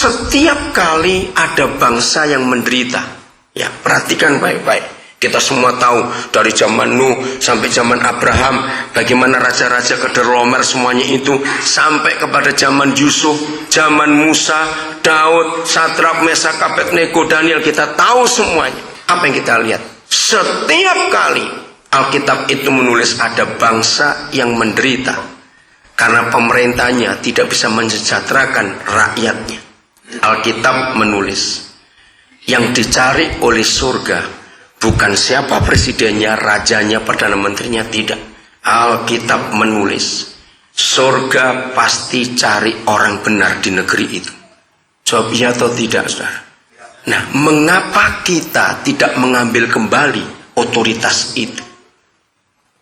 Setiap kali ada bangsa yang menderita, ya perhatikan baik-baik. Kita semua tahu dari zaman Nuh sampai zaman Abraham, bagaimana raja-raja Kedorlaomer semuanya itu, sampai kepada zaman Yusuf, zaman Musa, Daud, Sadrak, Mesak, Abednego, Daniel. Kita tahu semuanya. Apa yang kita lihat? Setiap kali Alkitab itu menulis ada bangsa yang menderita karena pemerintahnya tidak bisa mensejahterakan rakyatnya. Alkitab menulis yang dicari oleh surga bukan siapa presidennya, rajanya, perdana menterinya, tidak. Alkitab menulis surga pasti cari orang benar di negeri itu. Jawab iya atau tidak, saudara? Nah, mengapa kita tidak mengambil kembali otoritas itu?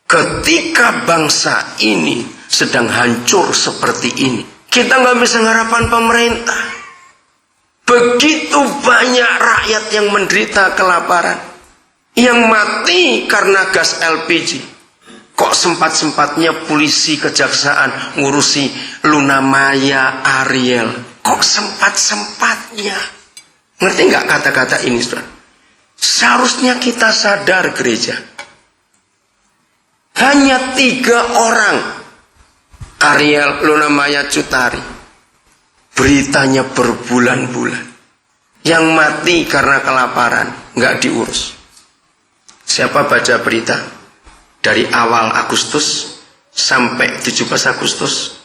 Ketika bangsa ini sedang hancur seperti ini, kita nggak bisa mengharapkan pemerintah. Begitu banyak rakyat yang menderita kelaparan, yang mati karena gas LPG. Kok sempat-sempatnya polisi kejaksaan ngurusi Luna Maya, Ariel? Kok sempat-sempatnya? Ngerti nggak kata-kata ini, saudara? Seharusnya kita sadar gereja. Hanya 3 orang, Ariel, Luna Maya, Cutari. Beritanya berbulan-bulan. Yang mati karena kelaparan, nggak diurus. Siapa baca berita? Dari awal Agustus sampai 17 Agustus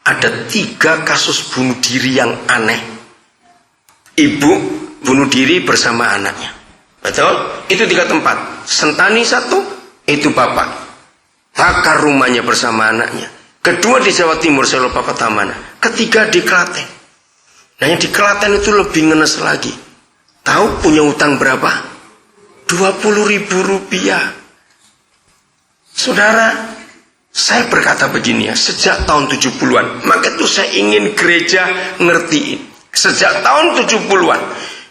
ada 3 kasus bunuh diri yang aneh. Ibu bunuh diri bersama anaknya. Betul? Itu 3 tempat. Sentani 1, itu bapak. Bakar rumahnya bersama anaknya. Kedua di Jawa Timur, saya lupa kota mana. Ketiga di Klaten. Nah, yang di Klaten itu lebih ngenes lagi. Tahu punya utang berapa? 20.000 rupiah. Saudara, saya berkata begini ya, sejak tahun 70-an, maka itu saya ingin gereja ngertiin. Sejak tahun 70-an,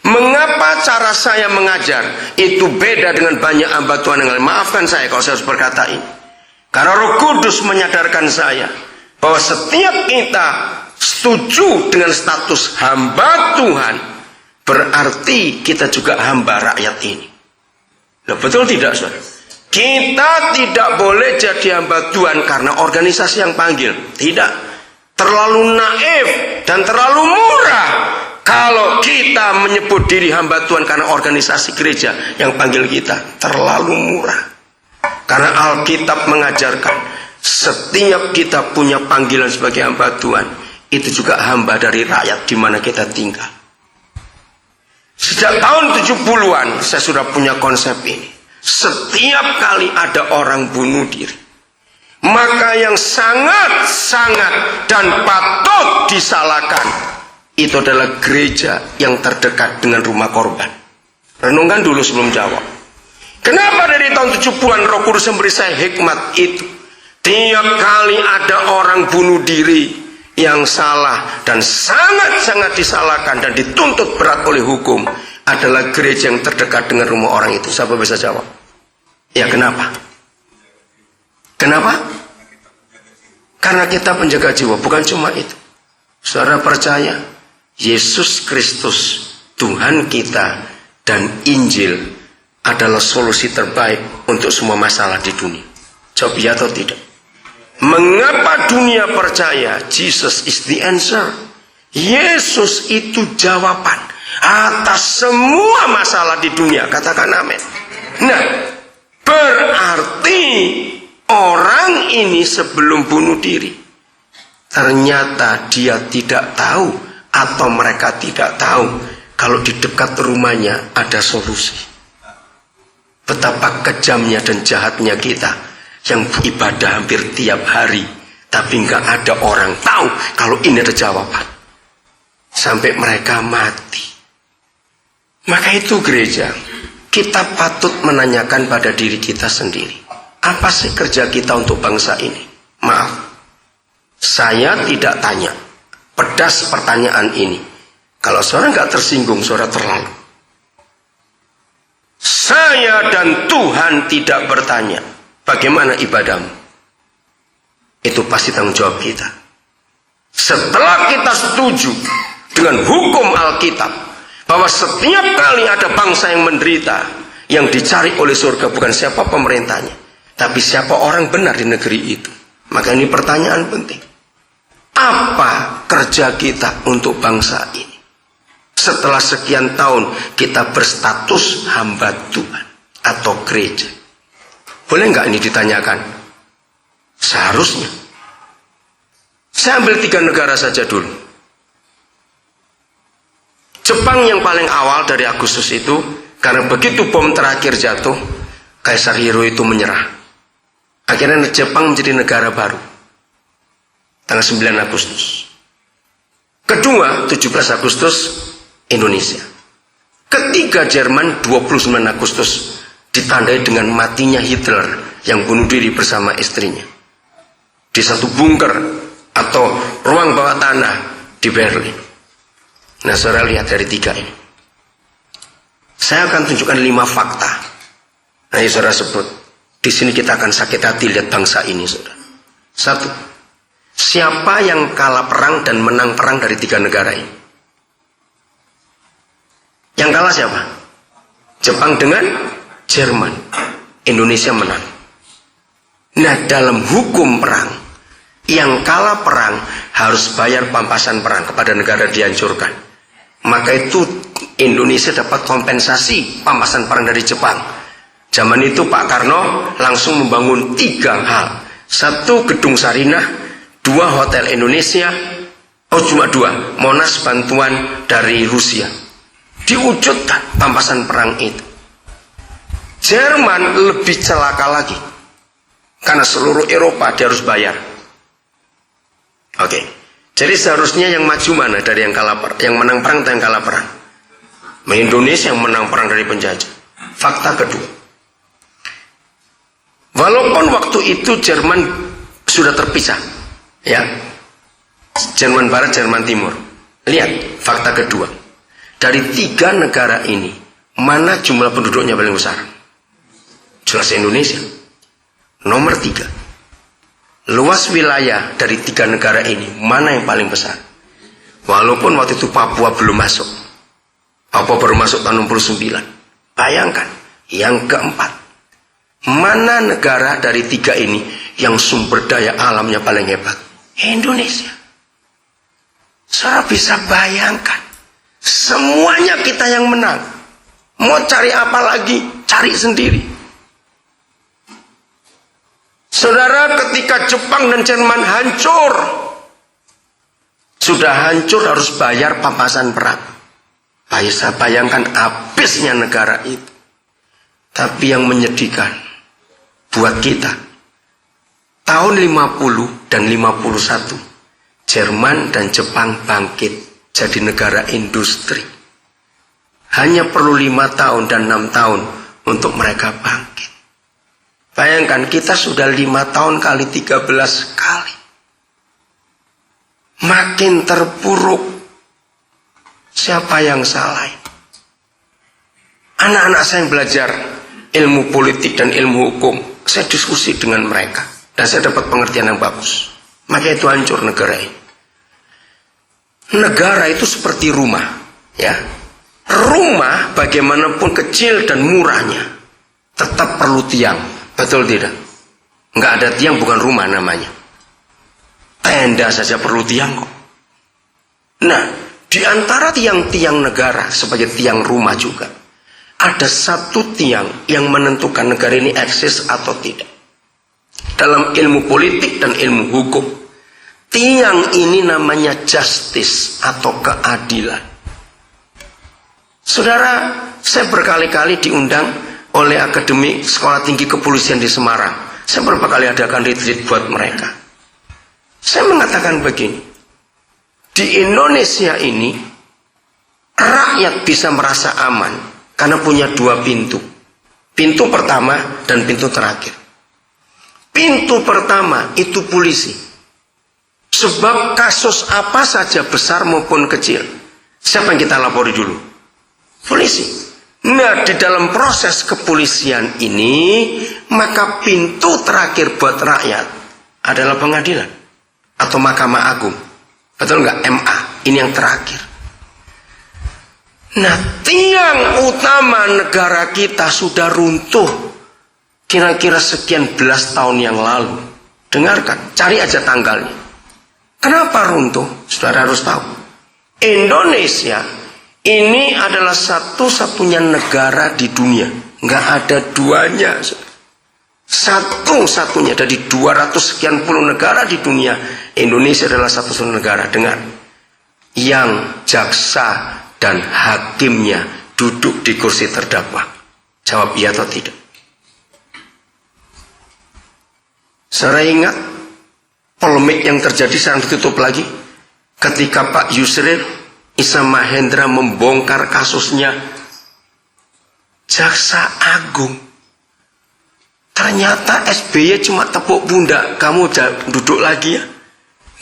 mengapa cara saya mengajar itu beda dengan banyak hamba Tuhan yang lain. Maafkan saya kalau saya harus berkata ini. Karena Roh Kudus menyadarkan saya bahwa setiap kita setuju dengan status hamba Tuhan, berarti kita juga hamba rakyat ini. Loh, betul tidak, saudara? Kita tidak boleh jadi hamba Tuhan karena organisasi yang panggil. Tidak. Terlalu naif dan terlalu murah kalau kita menyebut diri hamba Tuhan karena organisasi gereja yang panggil kita. Terlalu murah. Karena Alkitab mengajarkan setiap kita punya panggilan sebagai hamba Tuhan, itu juga hamba dari rakyat di mana kita tinggal. Sejak tahun 70-an saya sudah punya konsep ini. Setiap kali ada orang bunuh diri, maka yang sangat-sangat dan patut disalahkan itu adalah gereja yang terdekat dengan rumah korban. Renungkan dulu sebelum jawab. Kenapa dari tahun 70-an Roh Kudus memberi saya hikmat itu? Tiap kali ada orang bunuh diri yang salah dan sangat-sangat disalahkan dan dituntut berat oleh hukum, adalah gereja yang terdekat dengan rumah orang itu. Siapa bisa jawab? Ya, kenapa? Kenapa? Karena kita penjaga jiwa. Bukan cuma itu. Saudara percaya Yesus Kristus Tuhan kita dan Injil adalah solusi terbaik untuk semua masalah di dunia? Jawab ya atau tidak? Mengapa dunia percaya Jesus is the answer? Yesus itu jawaban atas semua masalah di dunia. Katakan amin. Nah, berarti orang ini sebelum bunuh diri, ternyata dia tidak tahu atau mereka tidak tahu kalau di dekat rumahnya ada solusi. Betapa kejamnya dan jahatnya kita yang ibadah hampir tiap hari, tapi nggak ada orang tahu kalau ini ada jawaban. Sampai mereka mati. Maka itu gereja, kita patut menanyakan pada diri kita sendiri. Apa sih kerja kita untuk bangsa ini? Maaf, saya tidak tanya. Pedas pertanyaan ini. Kalau saudara nggak tersinggung, saudara terlalu. Saya dan Tuhan tidak bertanya, bagaimana ibadahmu? Itu pasti tanggung jawab kita. Setelah kita setuju dengan hukum Alkitab, bahwa setiap kali ada bangsa yang menderita, yang dicari oleh surga bukan siapa pemerintahnya, tapi siapa orang benar di negeri itu. Maka ini pertanyaan penting. Apa kerja kita untuk bangsa ini? Setelah sekian tahun kita berstatus hamba Tuhan atau gereja. Boleh nggak ini ditanyakan? Seharusnya. Saya ambil 3 negara saja dulu. Jepang yang paling awal dari Agustus itu, karena begitu bom terakhir jatuh, Kaisar Hirohito menyerah. Akhirnya Jepang menjadi negara baru. Tanggal 9 Agustus. Kedua, 17 Agustus, Indonesia. Ketiga, Jerman, 29 Agustus, ditandai dengan matinya Hitler yang bunuh diri bersama istrinya di satu bunker atau ruang bawah tanah di Berlin. Nah, saudara lihat dari 3 ini. Saya akan tunjukkan 5 fakta. Nah, saudara sebut. Di sini kita akan sakit hati lihat bangsa ini, saudara. 1. Siapa yang kalah perang dan menang perang dari 3 negara ini? Yang kalah siapa? Jepang dengan Jerman. Indonesia menang. Nah, dalam hukum perang, yang kalah perang harus bayar pampasan perang kepada negara dihancurkan. Maka itu Indonesia dapat kompensasi pampasan perang dari Jepang. Zaman itu Pak Karno langsung membangun 3 hal. 1, Gedung Sarinah. 2, Hotel Indonesia. Cuma 2, Monas bantuan dari Rusia. Diwujudkan pampasan perang itu. Jerman lebih celaka lagi, karena seluruh Eropa dia harus bayar. Oke. Jadi seharusnya yang maju mana dari yang kalah perang, yang menang perang atau yang kalah perang? Indonesia yang menang perang dari penjajah. Fakta kedua. Walaupun waktu itu Jerman sudah terpisah, ya. Jerman Barat, Jerman Timur. Lihat fakta kedua. Dari 3 negara ini, mana jumlah penduduknya paling besar? Jelas Indonesia. Nomor 3. Luas wilayah dari 3 negara ini, mana yang paling besar? Walaupun waktu itu Papua belum masuk. Papua baru masuk tahun 69. Bayangkan, yang keempat. Mana negara dari 3 ini yang sumber daya alamnya paling hebat? Indonesia. Saudara bisa bayangkan, semuanya kita yang menang. Mau cari apa lagi? Cari sendiri. Saudara, ketika Jepang dan Jerman hancur, sudah hancur harus bayar pampasan perang. Bisa bayangkan habisnya negara itu. Tapi yang menyedihkan buat kita, tahun 50 dan 51, Jerman dan Jepang bangkit jadi negara industri. Hanya perlu 5 tahun dan 6 tahun untuk mereka bangkit. Bayangkan, kita sudah 5 tahun kali 13 kali. Makin terpuruk. Siapa yang salah? Anak-anak saya yang belajar ilmu politik dan ilmu hukum, saya diskusi dengan mereka. Dan saya dapat pengertian yang bagus. Maka itu hancur negara ini. Negara itu seperti rumah. Ya. Rumah bagaimanapun kecil dan murahnya, tetap perlu tiang. Betul tidak? Nggak ada tiang bukan rumah namanya. Tenda saja perlu tiang kok. Nah, di antara tiang-tiang negara sebagai tiang rumah juga, ada satu tiang yang menentukan negara ini eksis atau tidak. Dalam ilmu politik dan ilmu hukum, tiang ini namanya justice atau keadilan. Saudara, saya berkali-kali diundang oleh Akademi Sekolah Tinggi Kepolisian di Semarang. Saya beberapa kali adakan retreat buat mereka. Saya mengatakan begini, di Indonesia ini rakyat bisa merasa aman karena punya 2 pintu. Pintu pertama dan pintu terakhir. Pintu pertama itu polisi. Sebab kasus apa saja besar maupun kecil, siapa yang kita lapori dulu? Polisi. Nah, di dalam proses kepolisian ini, maka pintu terakhir buat rakyat adalah pengadilan atau Mahkamah Agung. Betul nggak? MA. Ini yang terakhir. Nah, tiang utama negara kita sudah runtuh kira-kira sekian belas tahun yang lalu. Dengarkan, cari aja tanggalnya. Kenapa runtuh? Saudara harus tahu. Indonesia ini adalah satu-satunya negara di dunia, nggak ada duanya. Satu-satunya dari 200 sekian puluh negara di dunia, Indonesia adalah satu-satunya negara. Dengar, yang jaksa dan hakimnya duduk di kursi terdakwa. Jawab iya atau tidak. Saya ingat polemik yang terjadi sekarang ditutup lagi ketika Pak Yusril Issa Mahendra membongkar kasusnya Jaksa Agung. Ternyata SBY cuma tepuk pundak, kamu duduk lagi ya.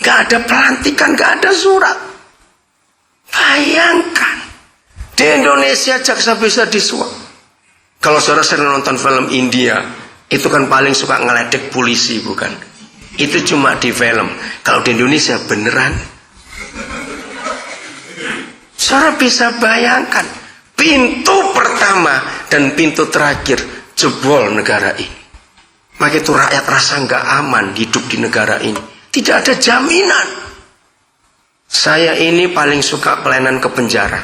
Gak ada pelantikan, gak ada surat. Bayangkan, di Indonesia jaksa bisa disuap. Kalau saudara sering nonton film India, itu kan paling suka ngeledek polisi, bukan? Itu cuma di film. Kalau di Indonesia beneran. Saudara bisa bayangkan, pintu pertama dan pintu terakhir jebol negara ini. Maka itu rakyat rasa nggak aman hidup di negara ini. Tidak ada jaminan. Saya ini paling suka pelayanan ke penjara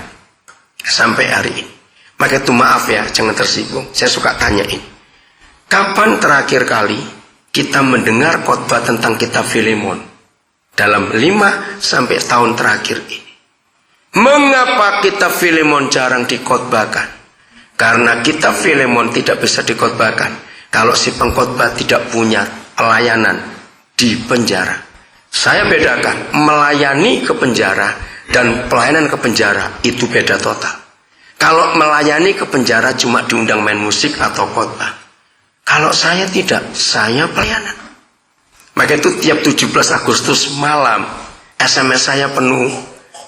sampai hari ini. Maka itu maaf ya, jangan tersinggung. Saya suka tanya ini. Kapan terakhir kali kita mendengar khotbah tentang kitab Filemon? Dalam 5 sampai tahun terakhir ini. Mengapa kitab Filemon jarang dikhotbahkan? Karena kitab Filemon tidak bisa dikhotbahkan kalau si pengkhotbah tidak punya pelayanan di penjara. Saya bedakan melayani ke penjara dan pelayanan ke penjara itu beda total. Kalau melayani ke penjara cuma diundang main musik atau khotbah. Kalau saya tidak, saya pelayanan. Maka itu tiap 17 Agustus malam SMS saya penuh.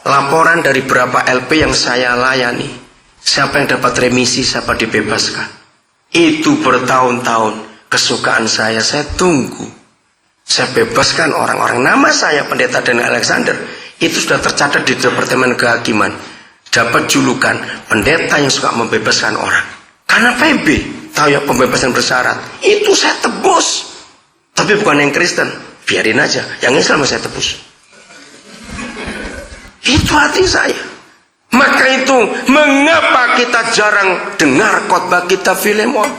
Laporan dari berapa LP yang saya layani. Siapa yang dapat remisi, siapa dibebaskan. Itu bertahun-tahun kesukaan saya tunggu. Saya bebaskan orang-orang. Nama saya Pendeta Daniel Alexander itu sudah tercatat di Departemen Kehakiman. Dapat julukan pendeta yang suka membebaskan orang. Karena PB, tahu ya, pembebasan bersyarat. Itu saya tebus. Tapi bukan yang Kristen. Biarin aja. Yang Islam saya tebus. Itu hati saya. Maka itu mengapa kita jarang dengar khotbah kitab Filemon?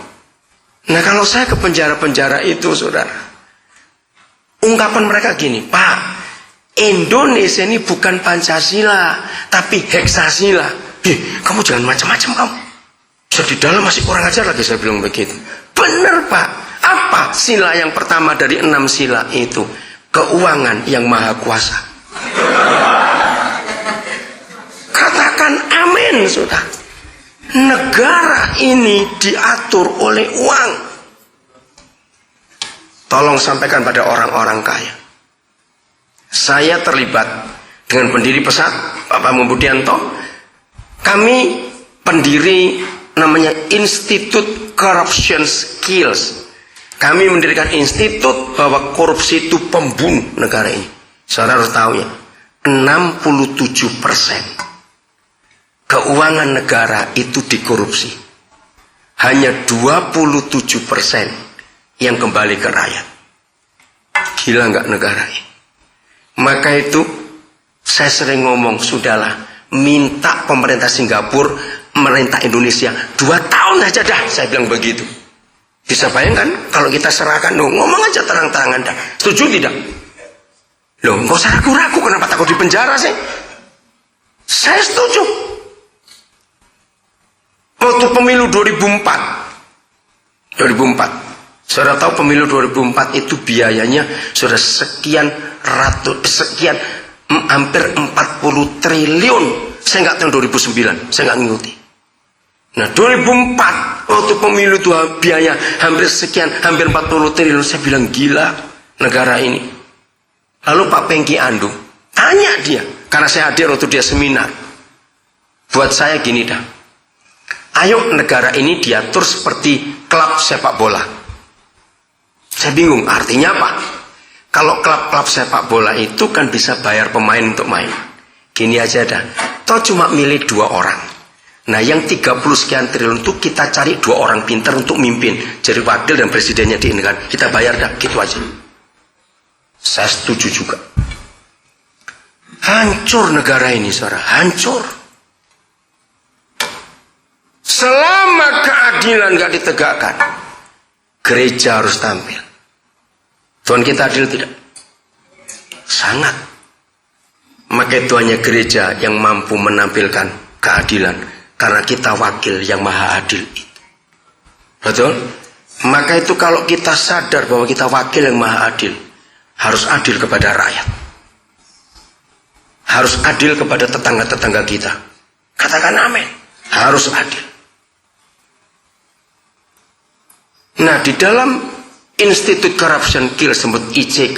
Nah, kalau saya ke penjara-penjara itu, saudara, ungkapan mereka gini, Pak, Indonesia ini bukan Pancasila, tapi Heksasila. Kamu jangan macam-macam kamu. Di dalam masih kurang ajar lagi, saya bilang begitu. Benar, Pak. Apa sila yang pertama dari 6 sila itu? Keuangan yang maha kuasa. Katakan amin, saudara. Negara ini diatur oleh uang. Tolong sampaikan pada orang-orang kaya. Saya terlibat dengan pendiri Pesat, Bapak Mubudianto. Kami pendiri namanya Institute Corruption Skills. Kami mendirikan institut bahwa korupsi itu pembunuh negara ini. Saudara harus tahu ya, 67% keuangan negara itu dikorupsi. Hanya 27% yang kembali ke rakyat. Gila nggak negara ini? Maka itu saya sering ngomong, sudahlah, minta pemerintah Singapura merintah Indonesia 2 tahun aja dah, saya bilang begitu. Bisa bayangkan kalau kita serahkan, ngomong aja terang-terangan dah. Setuju tidak? Loh, nggak usah ragu-ragu, kenapa takut di penjara sih? Saya setuju. Waktu pemilu 2004, saudara tahu pemilu 2004 itu biayanya sudah sekian hampir 40 triliun. Saya nggak tahu 2009, saya nggak ngikuti. Nah, 2004 waktu pemilu itu biaya hampir 40 triliun. Saya bilang gila negara ini. Lalu Pak Pengki Andung tanya dia, karena saya hadir waktu dia seminar. Buat saya gini dah, ayo negara ini diatur seperti klub sepak bola. Saya bingung artinya apa. Kalau klub-klub sepak bola itu kan bisa bayar pemain untuk main. Gini aja dah, toh cuma milih 2 orang. Nah, yang 30 sekian triliun itu kita cari 2 orang pintar untuk mimpin, jadi wakil dan presidennya di negara. Kita bayar dah, gitu aja. Saya setuju juga. Hancur negara ini, saudara, hancur. Selama keadilan gak ditegakkan, gereja harus tampil. Tuhan kita adil tidak? Sangat. Maka itu hanya gereja yang mampu menampilkan keadilan, karena kita wakil yang maha adil itu. Betul? Maka itu kalau kita sadar bahwa kita wakil yang maha adil, harus adil kepada rakyat, harus adil kepada tetangga-tetangga kita. Katakan amin. Harus adil. Nah, di dalam Institute Corruption Kill, sebut ICK,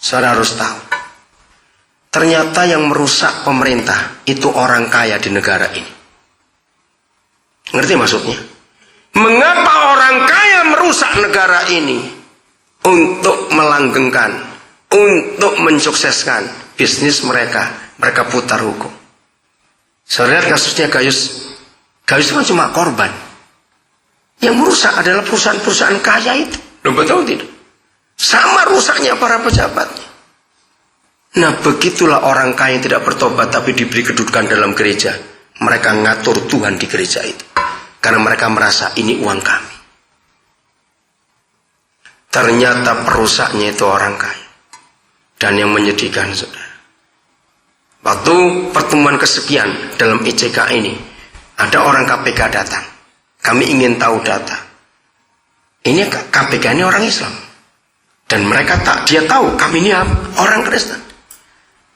saudara harus tahu, ternyata yang merusak pemerintah itu orang kaya di negara ini. Ngerti maksudnya? Mengapa orang kaya merusak negara ini? Untuk melanggengkan, untuk mensukseskan bisnis mereka, mereka putar hukum. Saya lihat kasusnya Gayus. Gayus kan cuma korban. Yang merusak adalah perusahaan-perusahaan kaya itu. Loh, betul tidak? Sama rusaknya para pejabatnya. Nah, begitulah orang kaya yang tidak bertobat tapi diberi kedudukan dalam gereja. Mereka ngatur Tuhan di gereja itu. Karena mereka merasa ini uang kami. Ternyata perusaknya itu orang kaya. Dan yang menyedihkan, saudara, waktu pertemuan kesekian dalam ICK ini, ada orang KPK datang. Kami ingin tahu data. Ini KPK ini orang Islam. Dan mereka dia tahu kami ini orang Kristen.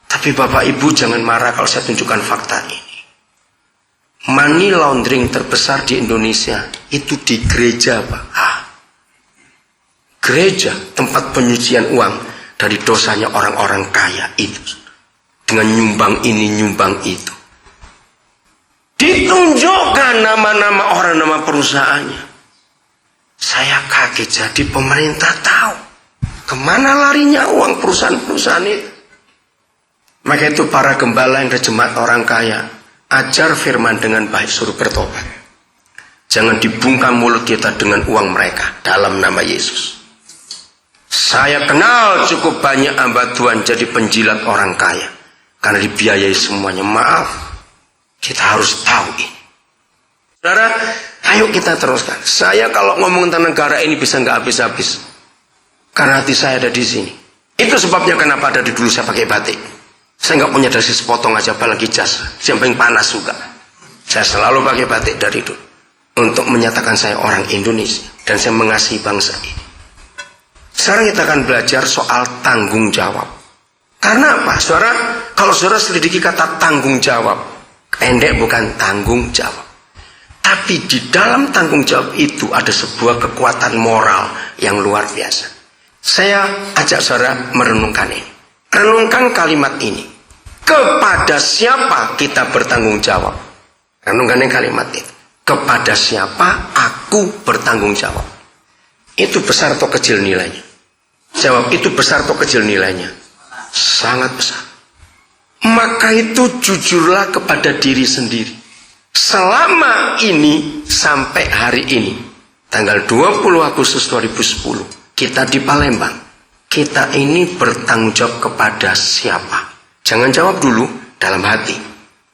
Tapi Bapak Ibu jangan marah kalau saya tunjukkan fakta ini. Money laundering terbesar di Indonesia itu di gereja, Pak. Gereja, tempat penyucian uang dari dosanya orang-orang kaya itu. Dengan nyumbang ini, nyumbang itu. Ditunjukkan nama-nama orang, nama perusahaannya. Saya kaget, jadi pemerintah tahu kemana larinya uang perusahaan-perusahaan itu. Maka itu para gembala yang jemaat orang kaya, ajar firman dengan baik, suruh bertobat. Jangan dibungkam mulut kita dengan uang mereka dalam nama Yesus. Saya kenal cukup banyak hamba Tuhan jadi penjilat orang kaya karena dibiayai semuanya. Maaf, kita harus tahu ini. Saudara, ayo kita teruskan. Saya kalau ngomong tentang negara ini bisa nggak habis-habis, karena hati saya ada di sini. Itu sebabnya kenapa dari dulu saya pakai batik. Saya nggak punya dasi sepotong aja, apalagi jas. Yang panas juga. Saya selalu pakai batik dari dulu untuk menyatakan saya orang Indonesia dan saya mengasihi bangsa ini. Sekarang kita akan belajar soal tanggung jawab. Karena apa, saudara? Kalau saudara selidiki kata tanggung jawab, pendek bukan tanggung jawab. Tapi di dalam tanggung jawab itu ada sebuah kekuatan moral yang luar biasa. Saya ajak saudara merenungkan ini. Renungkan kalimat ini. Kepada siapa kita bertanggung jawab? Renungkan kalimat itu. Kepada siapa aku bertanggung jawab? Itu besar atau kecil nilainya? Jawab, itu besar atau kecil nilainya? Sangat besar. Maka itu jujurlah kepada diri sendiri. Selama ini sampai hari ini, tanggal 20 Agustus 2010, kita di Palembang. Kita ini bertanggung jawab kepada siapa? Jangan jawab dulu dalam hati.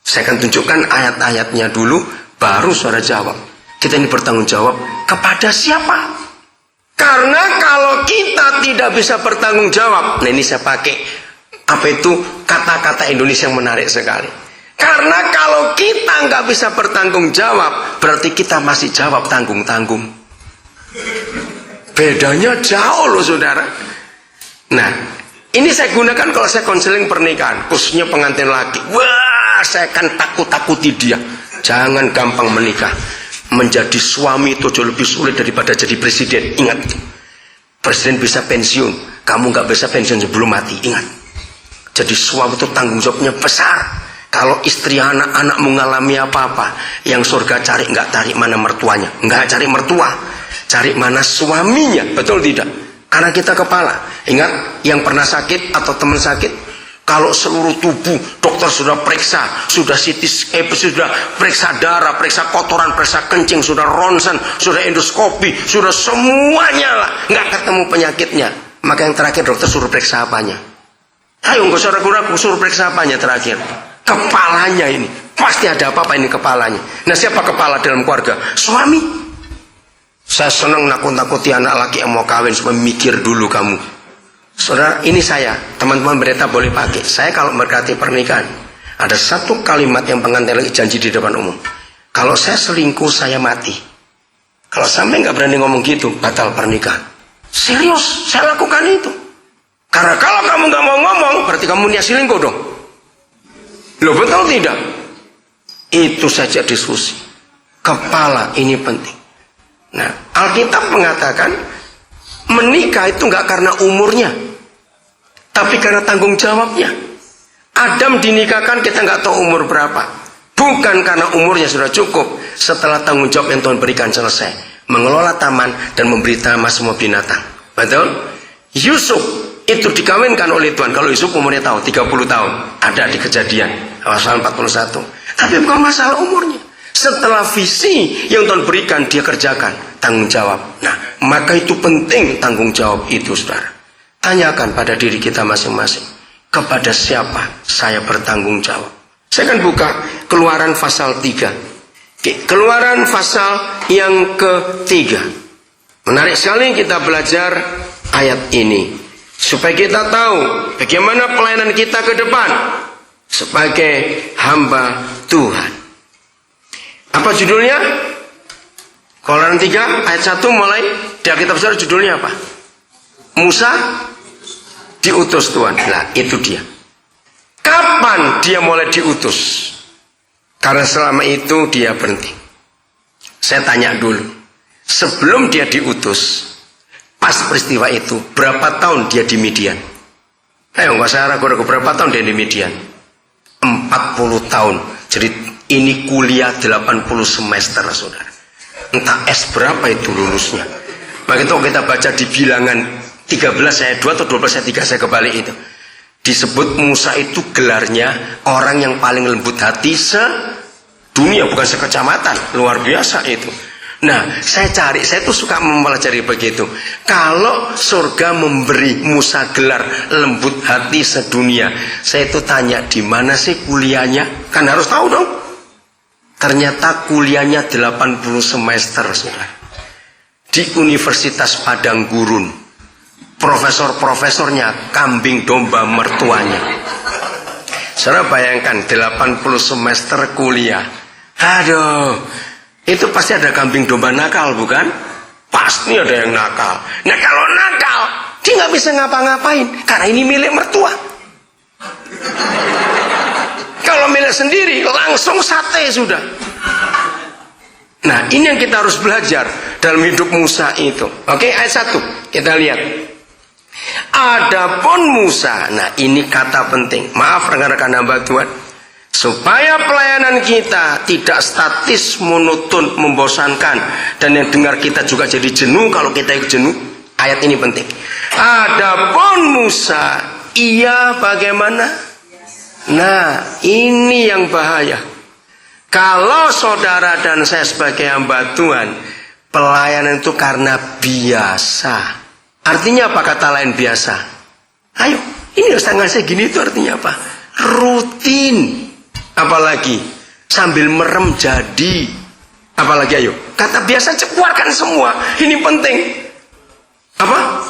Saya akan tunjukkan ayat-ayatnya dulu, baru saudara jawab. Kita ini bertanggung jawab kepada siapa? Karena kalau kita tidak bisa bertanggung jawab, nah ini saya pakai apa itu kata-kata Indonesia yang menarik sekali. Karena kalau kita nggak bisa bertanggung jawab, berarti kita masih jawab tanggung-tanggung. Bedanya jauh loh, saudara. Nah, ini saya gunakan kalau saya konseling pernikahan, khususnya pengantin laki. Wah, saya akan takut-takuti dia. Jangan gampang menikah. Menjadi suami itu jauh lebih sulit daripada jadi presiden. Ingat, presiden bisa pensiun, kamu nggak bisa pensiun sebelum mati. Ingat, jadi suami itu tanggung jawabnya besar. Kalau istri anak-anak mengalami apa-apa, yang surga cari nggak cari mana mertuanya, nggak cari mertua, cari mana suaminya. Betul tidak? Karena kita kepala. Ingat, yang pernah sakit atau teman sakit, Kalau seluruh tubuh dokter sudah periksa, sudah sudah periksa darah, periksa kotoran, periksa kencing, sudah ronsen, sudah endoskopi, sudah semuanya lah, nggak ketemu penyakitnya. Maka yang terakhir dokter suruh periksa apanya? Ayo nggak usah ragu-ragu, suruh periksa apanya terakhir? Kepalanya ini, pasti ada apa-apa ini kepalanya. Nah, siapa kepala dalam keluarga? Suami. Saya senang nakut-nakuti anak laki yang mau kawin supaya mikir dulu kamu. Saudara, ini saya, teman-teman pendeta boleh pakai. Saya kalau berkati pernikahan, ada satu kalimat yang pengantin lagi janji di depan umum. Kalau saya selingkuh, saya mati. Kalau sampai nggak berani ngomong gitu, batal pernikahan. Serius, saya lakukan itu. Karena kalau kamu nggak mau ngomong, berarti kamu niat selingkuh dong. Loh, betul tidak? Itu saja diskusi. Kepala ini penting. Nah, Alkitab mengatakan menikah itu nggak karena umurnya, tapi karena tanggung jawabnya. Adam dinikahkan kita nggak tahu umur berapa, bukan karena umurnya sudah cukup. Setelah tanggung jawab yang Tuhan berikan selesai, mengelola taman dan memberi nama semua binatang. Betul? Yusuf itu dikawinkan oleh Tuhan. Kalau Yusuf umurnya tahu 30 tahun, ada di Kejadian pasal 41. Tapi bukan masalah umurnya. Setelah visi yang Tuhan berikan, dia kerjakan, tanggung jawab. Nah, maka itu penting tanggung jawab itu, saudara. Tanyakan pada diri kita masing-masing, kepada siapa saya bertanggung jawab. Saya akan buka Keluaran pasal 3. Oke, Keluaran pasal yang ketiga. Menarik sekali kita belajar ayat ini, supaya kita tahu bagaimana pelayanan kita ke depan sebagai hamba Tuhan. Apa judulnya? Keluaran 3 ayat 1 mulai di Alkitab besar judulnya apa? Musa diutus Tuhan. Nah, itu dia. Kapan dia mulai diutus? Karena selama itu dia berhenti. Saya tanya dulu, sebelum dia diutus, pas peristiwa itu, berapa tahun dia di Midian? Ayo nggak usah ragu-ragu, berapa tahun dia di Midian? 40 tahun. Jadi ini kuliah 80 semester, saudara. Entah S berapa itu lulusnya. Maka itu kita baca di Bilangan 13 ayat 2 atau 12 ayat 3, saya kebalik itu. Disebut Musa itu gelarnya orang yang paling lembut hati sedunia, bukan sekecamatan. Luar biasa itu. Nah, saya tuh suka mempelajari begitu. Kalau surga memberi Musa gelar lembut hati sedunia, saya itu tanya, di mana sih kuliahnya? Kan harus tahu dong. Ternyata kuliahnya 80 semester, saudara. Di Universitas Padang Gurun. Profesor-profesornya kambing domba mertuanya. Saudara bayangkan 80 semester kuliah. Aduh, itu pasti ada kambing domba nakal, bukan? Pasti ada yang nakal. Nah, kalau nakal, dia nggak bisa ngapa-ngapain karena ini milik mertua. Kalau milik sendiri langsung sate sudah. Nah, ini yang kita harus belajar dalam hidup Musa itu. Oke, ayat 1 kita lihat. Adapun Musa, nah ini kata penting. Maaf rekan-rekan hamba Tuhan, supaya pelayanan kita tidak statis, monoton, membosankan, dan yang dengar kita juga jadi jenuh. Kalau kita jenuh, ayat ini penting. Adapun Musa, ia bagaimana? Nah, ini yang bahaya. Kalau saudara dan saya sebagai hamba Tuhan, pelayanan itu karena biasa. Artinya apa kata lain biasa? Ayo, ini setengah segini itu artinya apa? Rutin. Apalagi sambil merem jadi. Apalagi ayo, kata biasa keluarkan semua. Ini penting. Apa?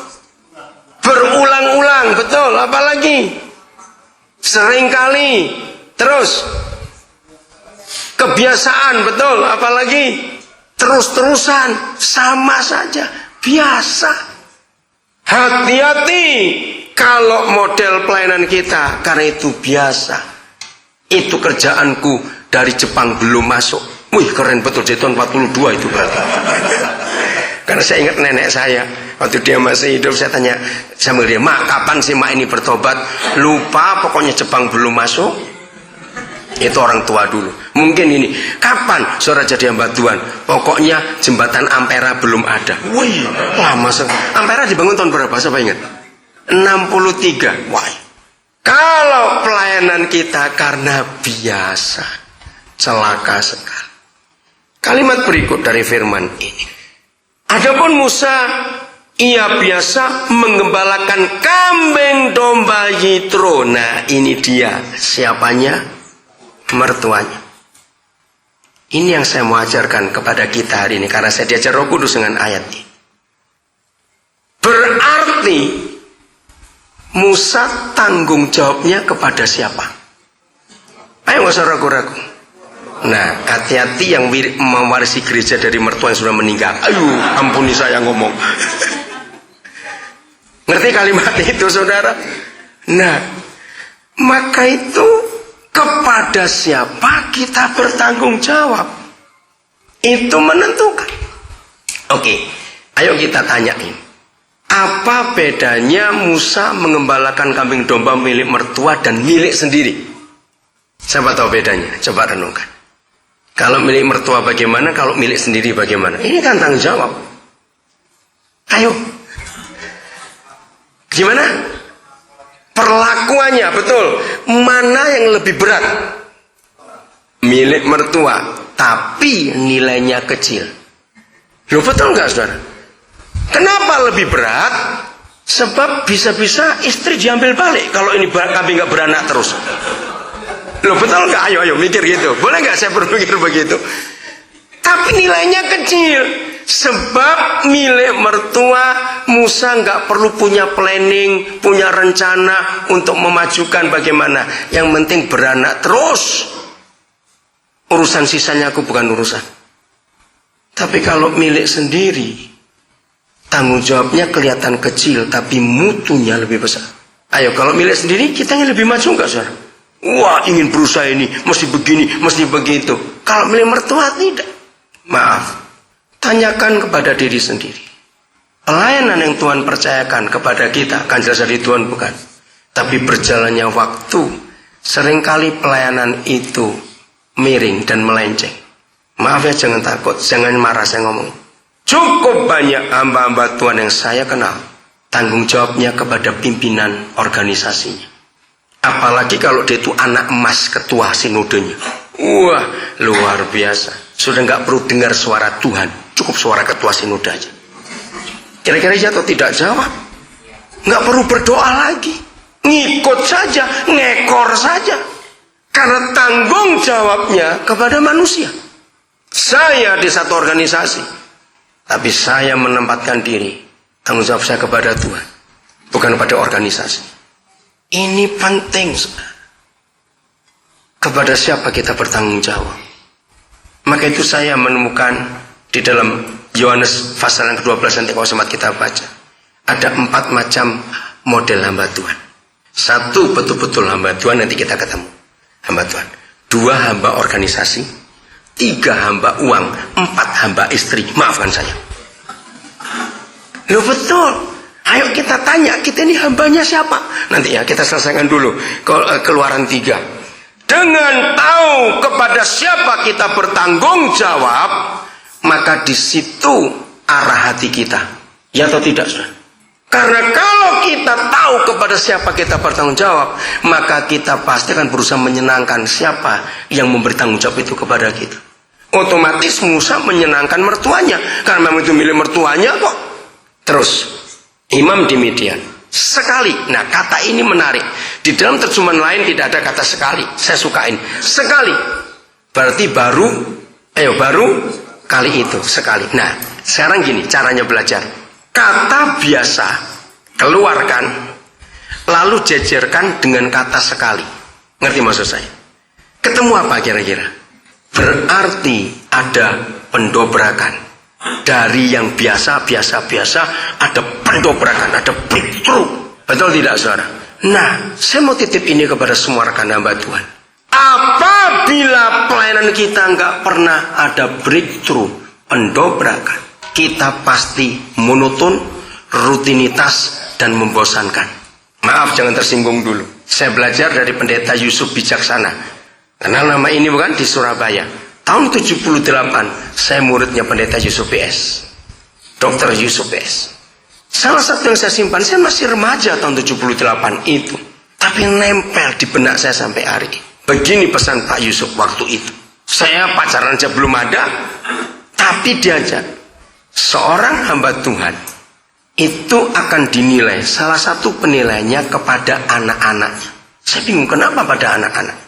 Berulang-ulang, betul. Apalagi seringkali. Terus kebiasaan, betul. Apalagi terus-terusan, sama saja, biasa. Hati-hati kalau model pelayanan kita karena itu biasa. Itu kerjaanku dari Jepang belum masuk. Wih, keren betul, jadi tahun 42 itu berarti. Karena saya ingat nenek saya waktu dia masih hidup, saya tanya sama dia, "Mak, kapan sih mak ini bertobat?" Lupa, pokoknya Jepang belum masuk. Itu orang tua dulu. Mungkin ini, kapan saudara jadi hamba Tuhan? Pokoknya jembatan Ampera belum ada. Wih, lama sekali. Ampera dibangun tahun berapa? Siapa ingat? 63. Wah, Kalau pelayanan kita karena biasa, celaka sekali. Kalimat berikut dari firman ini. Adapun Musa, ia biasa menggembalakan kambing domba Yitro. Nah, ini dia. Siapanya? Mertuanya. Ini yang saya mau ajarkan kepada kita hari ini. Karena saya diajar Roh Kudus dengan ayat ini. Berarti Musa tanggung jawabnya kepada siapa? Ayo gak usah ragu-ragu. Nah, hati-hati yang mewarisi gereja dari mertua yang sudah meninggal. Ayo, ampuni saya ngomong. Ngerti kalimat itu, saudara? Nah, maka itu kepada siapa kita bertanggung jawab? Itu menentukan. Oke, ayo kita tanyain. Apa bedanya Musa mengembalakan kambing domba milik mertua dan milik sendiri? Siapa tahu bedanya? Coba renungkan. Kalau milik mertua bagaimana? Kalau milik sendiri bagaimana? Ini kan tanggung jawab. Ayo. Gimana? Perlakuannya, betul. Mana yang lebih berat? Milik mertua, tapi nilainya kecil. Loh, betul nggak, saudara? Kenapa lebih berat? Sebab bisa-bisa istri diambil balik kalau ini kambing nggak beranak terus. Loh, betul nggak? Ayo mikir gitu. Boleh nggak saya berpikir begitu? Tapi nilainya kecil. Sebab milik mertua, Musa nggak perlu punya planning, punya rencana untuk memajukan bagaimana. Yang penting beranak terus. Urusan sisanya aku bukan urusan. Tapi kalau milik sendiri, tanggung jawabnya kelihatan kecil, tapi mutunya lebih besar. Ayo, kalau milik sendiri, kita ingin lebih maju nggak, saudara? Wah, ingin berusaha ini, mesti begini, mesti begitu. Kalau milik mertua, tidak. Maaf, tanyakan kepada diri sendiri. Pelayanan yang Tuhan percayakan kepada kita, kan jelas dari Tuhan bukan? Tapi berjalannya waktu, seringkali pelayanan itu miring dan melenceng. Maaf ya, jangan takut, jangan marah saya ngomong. Cukup banyak hamba-hamba Tuhan yang saya kenal, tanggung jawabnya kepada pimpinan organisasinya. Apalagi kalau dia itu anak emas ketua sinodenya. Wah, luar biasa. Sudah nggak perlu dengar suara Tuhan, cukup suara ketua sinode aja. Kira-kira ya atau tidak jawab? Nggak perlu berdoa lagi, ngikut saja, ngekor saja. Karena tanggung jawabnya kepada manusia. Saya di satu organisasi, tapi saya menempatkan diri, tanggung jawab saya kepada Tuhan, bukan pada organisasi. Ini penting, saudara. Kepada siapa kita bertanggung jawab? Maka itu saya menemukan di dalam Yohanes pasal yang ke-12 nanti kalau sempat kita baca. Ada 4 macam model hamba Tuhan. 1 betul-betul hamba Tuhan, nanti kita ketemu. Hamba Tuhan. 2 hamba organisasi. 3 hamba uang. 4 hamba istri. Maafkan saya. Loh, betul. Ayo kita tanya, kita ini hambanya siapa? Nanti ya, kita selesaikan dulu Keluaran 3. Dengan tahu kepada siapa kita bertanggung jawab, maka di situ arah hati kita. Ya atau tidak, saudara? Karena kalau kita tahu kepada siapa kita bertanggung jawab, maka kita pasti akan berusaha menyenangkan siapa yang memberi tanggung jawab itu kepada kita. Otomatis Musa menyenangkan mertuanya, karena memang itu milik mertuanya kok. Terus Imam di Midian sekali. Nah, kata ini menarik. Di dalam terjemahan lain tidak ada kata sekali. Saya sukain sekali. Berarti baru kali itu sekali. Nah, sekarang gini caranya belajar. Kata biasa keluarkan, lalu jejerkan dengan kata sekali. Ngerti maksud saya? Ketemu apa kira-kira? Berarti ada pendobrakan. Dari yang biasa, ada pendobrakan, ada breakthrough. Betul tidak, saudara? Nah, saya mau titip ini kepada semua rekan hamba Tuhan. Apabila pelayanan kita nggak pernah ada breakthrough, pendobrakan, kita pasti monoton, rutinitas, dan membosankan. Maaf, jangan tersinggung dulu. Saya belajar dari pendeta Yusuf Bijaksana. Kenal nama ini bukan? Di Surabaya. Tahun 78, saya muridnya pendeta Yusuf PS. Dr. Yusuf PS. Salah satu yang saya simpan, saya masih remaja tahun 78 itu. Tapi nempel di benak saya sampai hari ini. Begini pesan Pak Yusuf waktu itu. Saya pacaran aja belum ada, tapi diajak. Seorang hamba Tuhan itu akan dinilai, salah satu penilaiannya kepada anak-anaknya. Saya bingung kenapa pada anak-anak.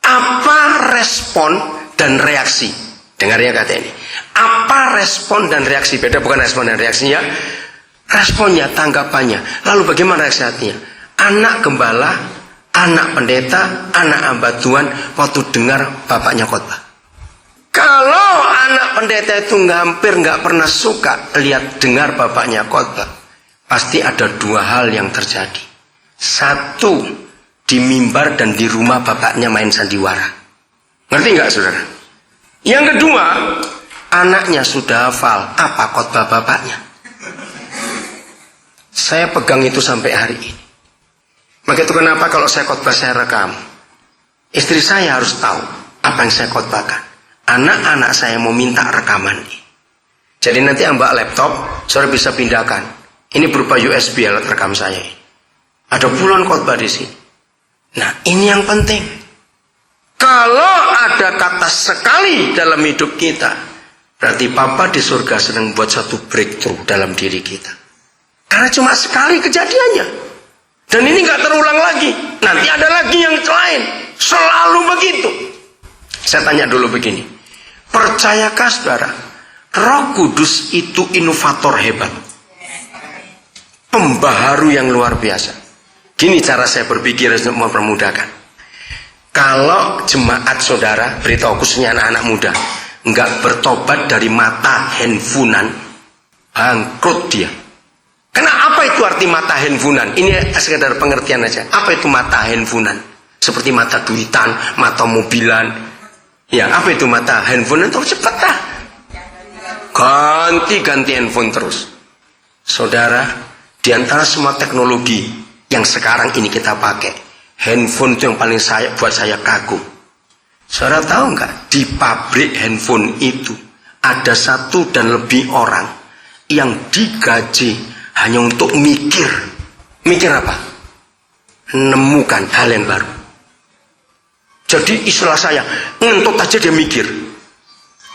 Apa respon dan reaksi? Dengar ya kata ini. Apa respon dan reaksi? Beda, bukan respon dan reaksinya. Responnya, tanggapannya. Lalu bagaimana reaksi hatinya? Anak gembala, anak pendeta, anak hamba Tuhan waktu dengar bapaknya khotbah. Kalau anak pendeta itu hampir nggak pernah suka lihat dengar bapaknya khotbah, pasti ada dua hal yang terjadi. Satu, di mimbar dan di rumah bapaknya main sandiwara. Ngerti nggak saudara? Yang kedua, anaknya sudah hafal apa khotbah bapaknya. Saya pegang itu sampai hari ini. Maka itu kenapa kalau saya khotbah saya rekam. Istri saya harus tahu apa yang saya khotbahkan. Anak-anak saya mau minta rekaman ini. Jadi nanti ambak laptop, saudara bisa pindahkan. Ini berupa USB alat rekam saya ini. Ada puluhan khotbah di sini. Nah, ini yang penting. Kalau ada kata sekali dalam hidup kita, berarti Papa di surga sedang buat satu breakthrough dalam diri kita. Karena cuma sekali kejadiannya. Dan ini nggak terulang lagi. Nanti ada lagi yang lain. Selalu begitu. Saya tanya dulu begini. Percayakah saudara, Roh Kudus itu inovator hebat? Pembaharu yang luar biasa. Gini cara saya berpikir untuk mempermudahkan. Kalau jemaat saudara, beritahu khususnya anak-anak muda, nggak bertobat dari mata handphonean, bangkrut dia. Karena apa itu arti mata handphonean? Ini sekedar pengertian aja. Apa itu mata handphonean? Seperti mata duitan, mata mobilan. Ya, apa itu mata handphonean? Tahu cepat lah. Ganti-ganti handphone terus. Saudara, di antara semua teknologi yang sekarang ini kita pakai, handphone itu yang paling buat saya kagum. Saudara tahu nggak? Di pabrik handphone itu ada 1 dan lebih orang yang digaji hanya untuk mikir. Mikir apa? Menemukan hal yang baru. Jadi istilah saya, ngentut aja dia mikir.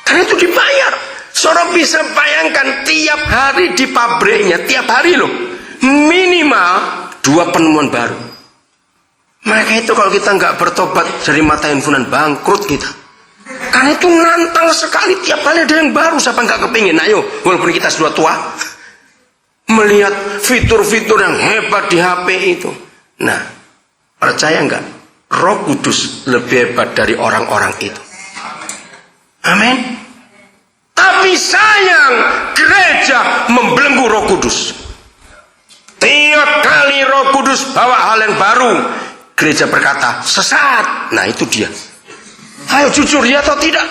Karena itu dibayar. Saudara bisa bayangkan tiap hari di pabriknya, tiap hari loh, minimal 2 penemuan baru. Maka itu kalau kita nggak bertobat dari mata handphonean, bangkrut kita. Karena itu nantang sekali, tiap kali ada yang baru. Siapa nggak kepingin? Ayo, walaupun kita sudah tua, melihat fitur-fitur yang hebat di HP itu. Nah, percaya nggak? Roh Kudus lebih hebat dari orang-orang itu. Amin. Tapi sayang, gereja membelenggu Roh Kudus. Tiap kali Roh Kudus bawa hal yang baru, gereja berkata sesat. Nah itu dia. Ayo jujur ya atau tidak?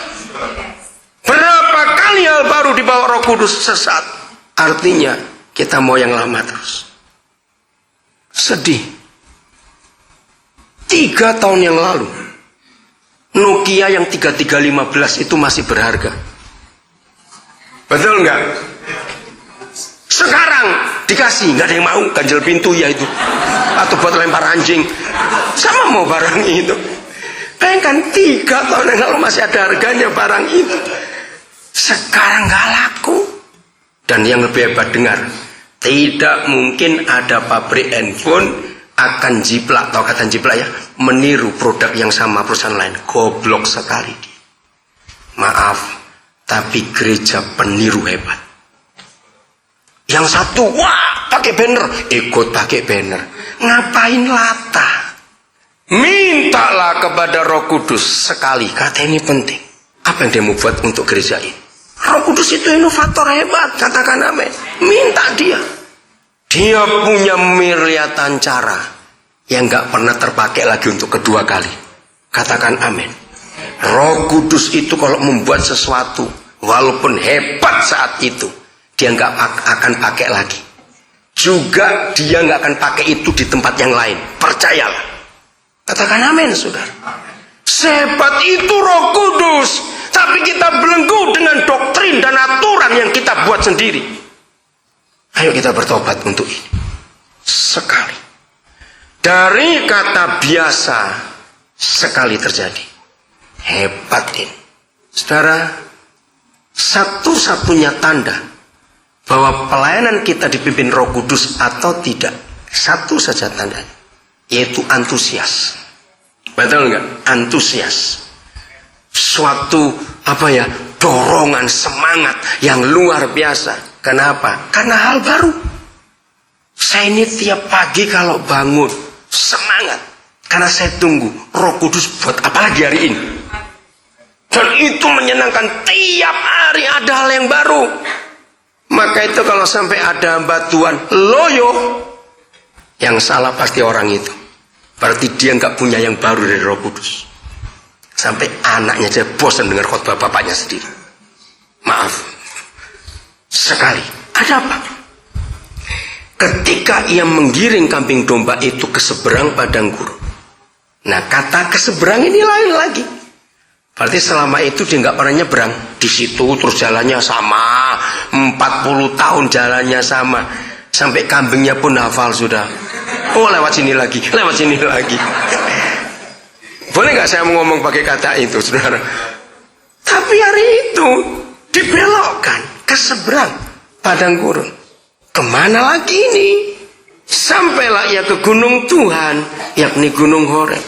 Berapa kali hal baru dibawa Roh Kudus sesat? Artinya kita mau yang lama terus. Sedih. 3 tahun yang lalu Nokia yang 3315 itu masih berharga. Betul nggak? Sekarang dikasih, nggak ada yang mau, ganjel pintu ya itu, atau buat lempar anjing, sama mau barang itu. Bayangkan 3 tahun yang lalu masih ada harganya barang itu, sekarang nggak laku. Dan yang lebih hebat, dengar, tidak mungkin ada pabrik handphone akan jiplak, atau kata jiplak ya, meniru produk yang sama perusahaan lain. Goblok sekali dia. Maaf, tapi gereja peniru hebat. Yang satu, wah pakai banner, ikut pakai banner. Ngapain lata? Mintalah kepada Roh Kudus sekali. Kata ini penting. Apa yang dia mau buat untuk gereja ini? Roh Kudus itu inovator hebat. Katakan amin. Minta dia. Dia punya miliatan cara yang gak pernah terpakai lagi untuk kedua kali. Katakan amin. Roh Kudus itu kalau membuat sesuatu, walaupun hebat saat itu, dia gak akan pakai lagi. Juga dia gak akan pakai itu di tempat yang lain. Percayalah. Katakan amin, saudara. Sehebat itu Roh Kudus, tapi kita belenggu dengan doktrin dan aturan yang kita buat sendiri. Ayo kita bertobat untuk ini. Sekali. Dari kata biasa sekali terjadi. Hebat ini. Saudara, satu-satunya tanda bahwa pelayanan kita dipimpin Roh Kudus atau tidak, satu saja tandanya, yaitu antusias. Betul enggak? Antusias. Suatu dorongan, semangat yang luar biasa. Kenapa? Karena hal baru. Saya ini tiap pagi kalau bangun semangat, karena saya tunggu Roh Kudus buat apa lagi hari ini. Dan itu menyenangkan, tiap hari ada hal yang baru. Maka itu kalau sampai ada batuan loyo, yang salah pasti orang itu. Berarti dia nggak punya yang baru dari Roh Kudus. Sampai anaknya aja bosan dengar khotbah bapaknya sendiri. Maaf. Sekali. Ada apa? Ketika ia menggiring kambing domba itu ke seberang padang gurun. Nah, kata ke seberang ini lain lagi. Berarti selama itu dia nggak pernah nyebrang. Di situ terus jalannya sama. 40 tahun jalannya sama. Sampai kambingnya pun hafal sudah. Oh, lewat sini lagi, lewat sini lagi. Boleh nggak saya ngomong pakai kata itu, saudara? Tapi hari itu dibelokkan ke seberang padang gurun. Kemana lagi ini? Sampailah ia ke gunung Tuhan, yakni Gunung Horeb.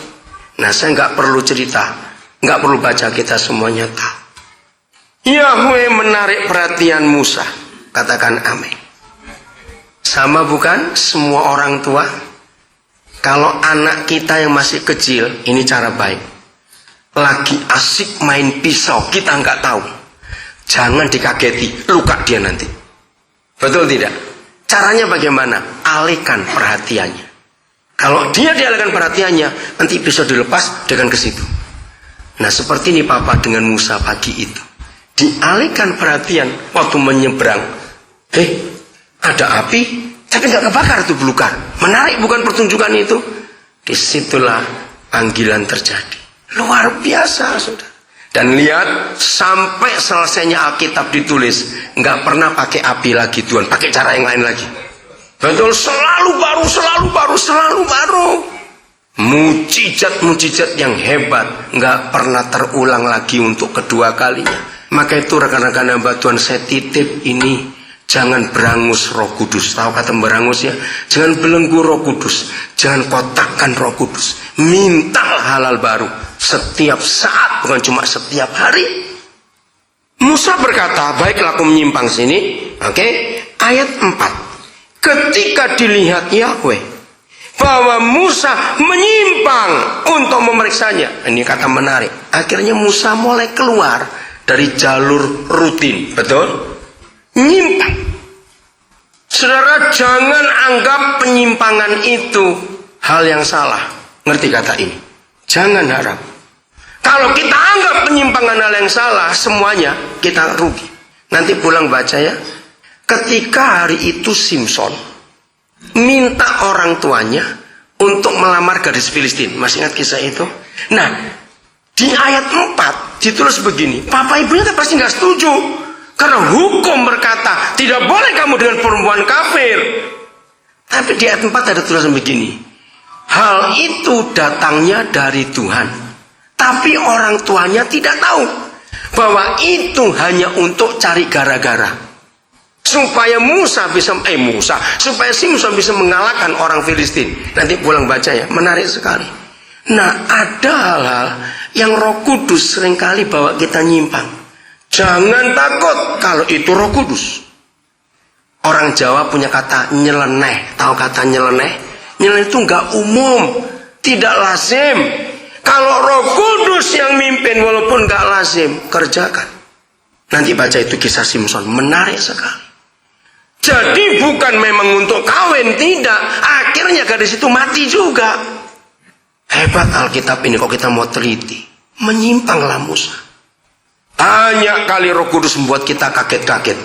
Nah, saya nggak perlu cerita, nggak perlu baca, kita semuanya tahu. Yahweh menarik perhatian Musa. Katakan amin. Sama bukan semua orang tua? Kalau anak kita yang masih kecil, ini cara baik. Lagi asik main pisau, kita nggak tahu. Jangan dikageti, luka dia nanti. Betul tidak? Caranya bagaimana? Alihkan perhatiannya. Kalau dia dialihkan perhatiannya, nanti pisau dilepas, dia akan ke situ. Nah, seperti ini Papa dengan Musa pagi itu. Dialihkan perhatian waktu menyeberang. Ada api, tapi nggak kebakar tuh belukar. Menarik bukan pertunjukan itu? Disitulah panggilan terjadi. Luar biasa, saudara. Dan lihat, sampai selesainya Alkitab ditulis, nggak pernah pakai api lagi Tuhan, pakai cara yang lain lagi. Betul, selalu baru, selalu baru, selalu baru. Mujizat-mujizat yang hebat, nggak pernah terulang lagi untuk kedua kalinya. Maka itu rekan-rekan hamba Tuhan, saya titip ini. Jangan berangus Roh Kudus. Tahu kata berangus ya? Jangan belenggu Roh Kudus. Jangan kotakkan Roh Kudus. Minta hal-hal baru setiap saat, bukan cuma setiap hari. Musa berkata, baiklah aku menyimpang sini. Oke, ayat 4. Ketika dilihat Yahweh bahwa Musa menyimpang untuk memeriksanya. Ini kata menarik. Akhirnya Musa mulai keluar dari jalur rutin. Betul? Nyimpang. Saudara, jangan anggap penyimpangan itu hal yang salah. Ngerti kata ini? Jangan harap. Kalau kita anggap penyimpangan hal yang salah, semuanya kita rugi. Nanti pulang baca ya. Ketika hari itu Simson minta orang tuanya untuk melamar gadis Filistin. Masih ingat kisah itu? Nah, di ayat 4 ditulis begini. Papa ibunya pasti nggak setuju. Karena hukum berkata, tidak boleh kamu dengan perempuan kafir. Tapi di ayat 4 ada tulisan begini. Hal itu datangnya dari Tuhan. Tapi orang tuanya tidak tahu. Bahwa itu hanya untuk cari gara-gara. Supaya supaya Simson bisa mengalahkan orang Filistin. Nanti pulang baca ya, menarik sekali. Nah, ada hal-hal yang Roh Kudus seringkali bawa kita nyimpang. Jangan takut kalau itu Roh Kudus. Orang Jawa punya kata nyeleneh. Tahu kata nyeleneh? Nyeleneh itu nggak umum, tidak lazim. Kalau Roh Kudus yang mimpin walaupun nggak lazim, kerjakan. Nanti baca itu kisah Simson, menarik sekali. Jadi bukan memang untuk kawin, tidak. Akhirnya gadis itu mati juga. Hebat Alkitab ini kalau kita mau teliti. Menyimpanglah Musa. Banyak kali Roh Kudus membuat kita kaget-kaget.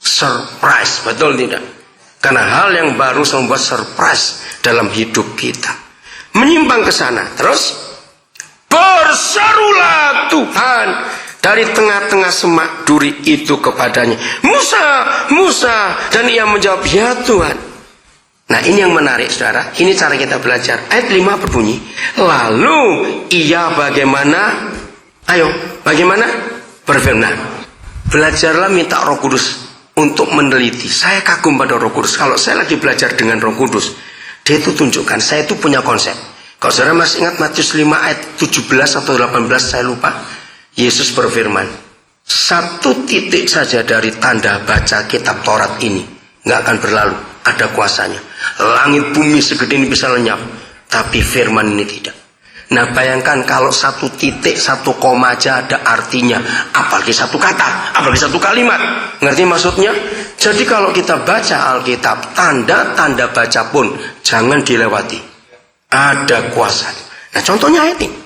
Surprise, betul tidak? Karena hal yang baru membuat surprise dalam hidup kita. Menyimpang ke sana. Terus, berserulah Tuhan dari tengah-tengah semak duri itu kepadanya. Musa, Musa. Dan ia menjawab, ya Tuhan. Nah ini yang menarik saudara. Ini cara kita belajar. Ayat 5 berbunyi, lalu ia bagaimana? Ayo, bagaimana? Berfirman. Belajarlah minta Roh Kudus untuk meneliti. Saya kagum pada Roh Kudus. Kalau saya lagi belajar dengan Roh Kudus, dia itu tunjukkan, saya itu punya konsep. Kalau saudara masih ingat Matius 5 ayat 17 atau 18, saya lupa. Yesus berfirman, satu titik saja dari tanda baca kitab Taurat ini nggak akan berlalu, ada kuasanya. Langit bumi segede ini bisa lenyap, tapi firman ini tidak. Nah bayangkan kalau satu titik, satu koma aja ada artinya, apalagi satu kata, apalagi satu kalimat. Ngerti maksudnya? Jadi kalau kita baca Alkitab, tanda-tanda baca pun jangan dilewati. Ada kuasanya. Nah contohnya ayat ini.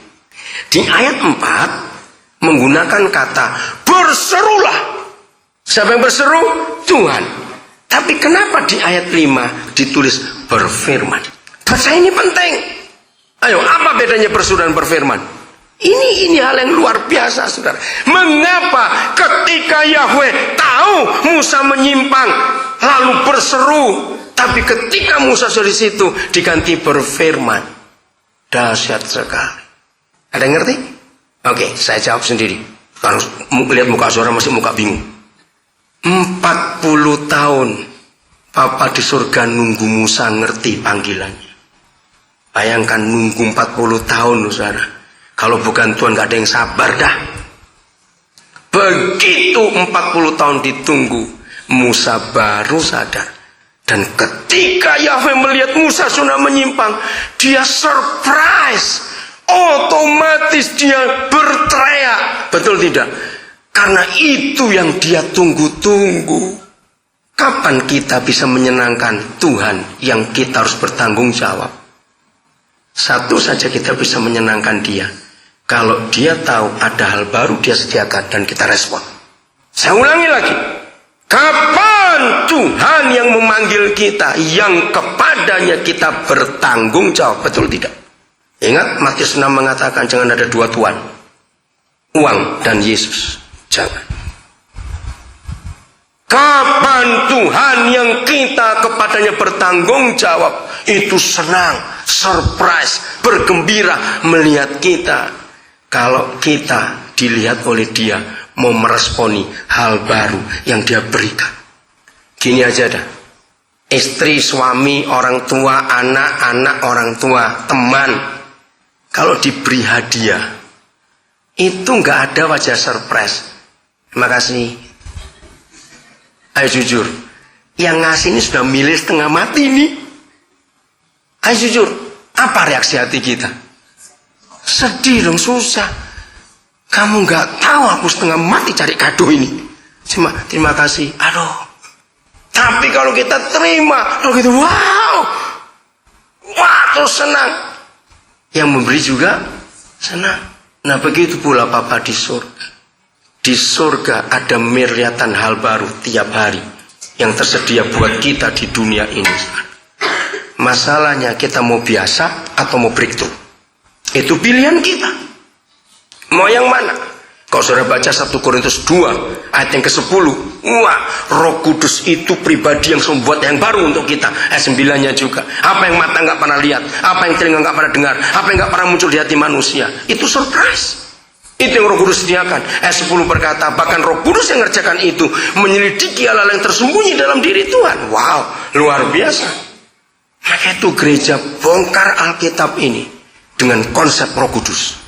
Di ayat 4 menggunakan kata berserulah. Siapa yang berseru? Tuhan. Tapi kenapa di ayat 5 ditulis berfirman? Baca ini penting. Ayo, apa bedanya berseru dan berfirman? Ini hal yang luar biasa, saudara. Mengapa ketika Yahweh tahu Musa menyimpang, lalu berseru, tapi ketika Musa sudah di situ diganti berfirman? Dahsyat sekali. Ada yang ngerti? Oke, saya jawab sendiri. Kalau lihat muka saudara masih muka bingung. 40 tahun Papa di surga nunggu Musa ngerti panggilannya. Bayangkan nunggu 40 tahun saudara. Kalau bukan Tuhan gak ada yang sabar dah. Begitu 40 tahun ditunggu, Musa baru sadar. Dan ketika Yahweh melihat Musa sudah menyimpang, dia surprise. Otomatis dia berteriak. Betul tidak? Karena itu yang dia tunggu-tunggu. Kapan kita bisa menyenangkan Tuhan yang kita harus bertanggung jawab? Satu saja kita bisa menyenangkan dia, kalau dia tahu ada hal baru dia sediakan dan kita respon. Saya ulangi lagi, kapan Tuhan yang memanggil kita yang kepadanya kita bertanggung jawab? Betul tidak? Ingat Matius 6 mengatakan jangan ada dua tuan, uang dan Yesus. Jangan. Kapan Tuhan yang kita kepadanya bertanggung jawab? Itu senang, surprise, bergembira melihat kita. Kalau kita dilihat oleh dia, mau meresponi hal baru yang dia berikan. Gini aja dah. Istri, suami, orang tua, anak-anak orang tua, teman. Kalau diberi hadiah, itu nggak ada wajah surprise. Terima kasih. Ayo jujur, yang ngasih ini sudah milih setengah mati nih. Ayo jujur, apa reaksi hati kita? Sedih dong, susah. Kamu nggak tahu aku setengah mati cari kado ini. Cuma terima kasih. Aduh. Tapi kalau kita terima, kalau gitu wow, wah terus senang. Yang memberi juga senang. Nah begitu pula Papa di surga. Di surga ada miliaran hal baru tiap hari yang tersedia buat kita di dunia ini. Masalahnya kita mau biasa atau mau breakthrough. Itu pilihan kita. Mau yang mana? Kalau saudara baca 1 Korintus 2 ayat yang ke-10, wah, Roh Kudus itu pribadi yang membuat yang baru untuk kita. Ayat 9-nya juga. Apa yang mata nggak pernah lihat, apa yang telinga nggak pernah dengar, apa yang nggak pernah muncul di hati manusia. Itu surprise. Itu yang Roh Kudus sediakan. Ayat 10 berkata, bahkan Roh Kudus yang mengerjakan itu menyelidiki hal-hal yang tersembunyi dalam diri Tuhan. Wow, luar biasa. Maka itu gereja bongkar Alkitab ini dengan konsep Roh Kudus.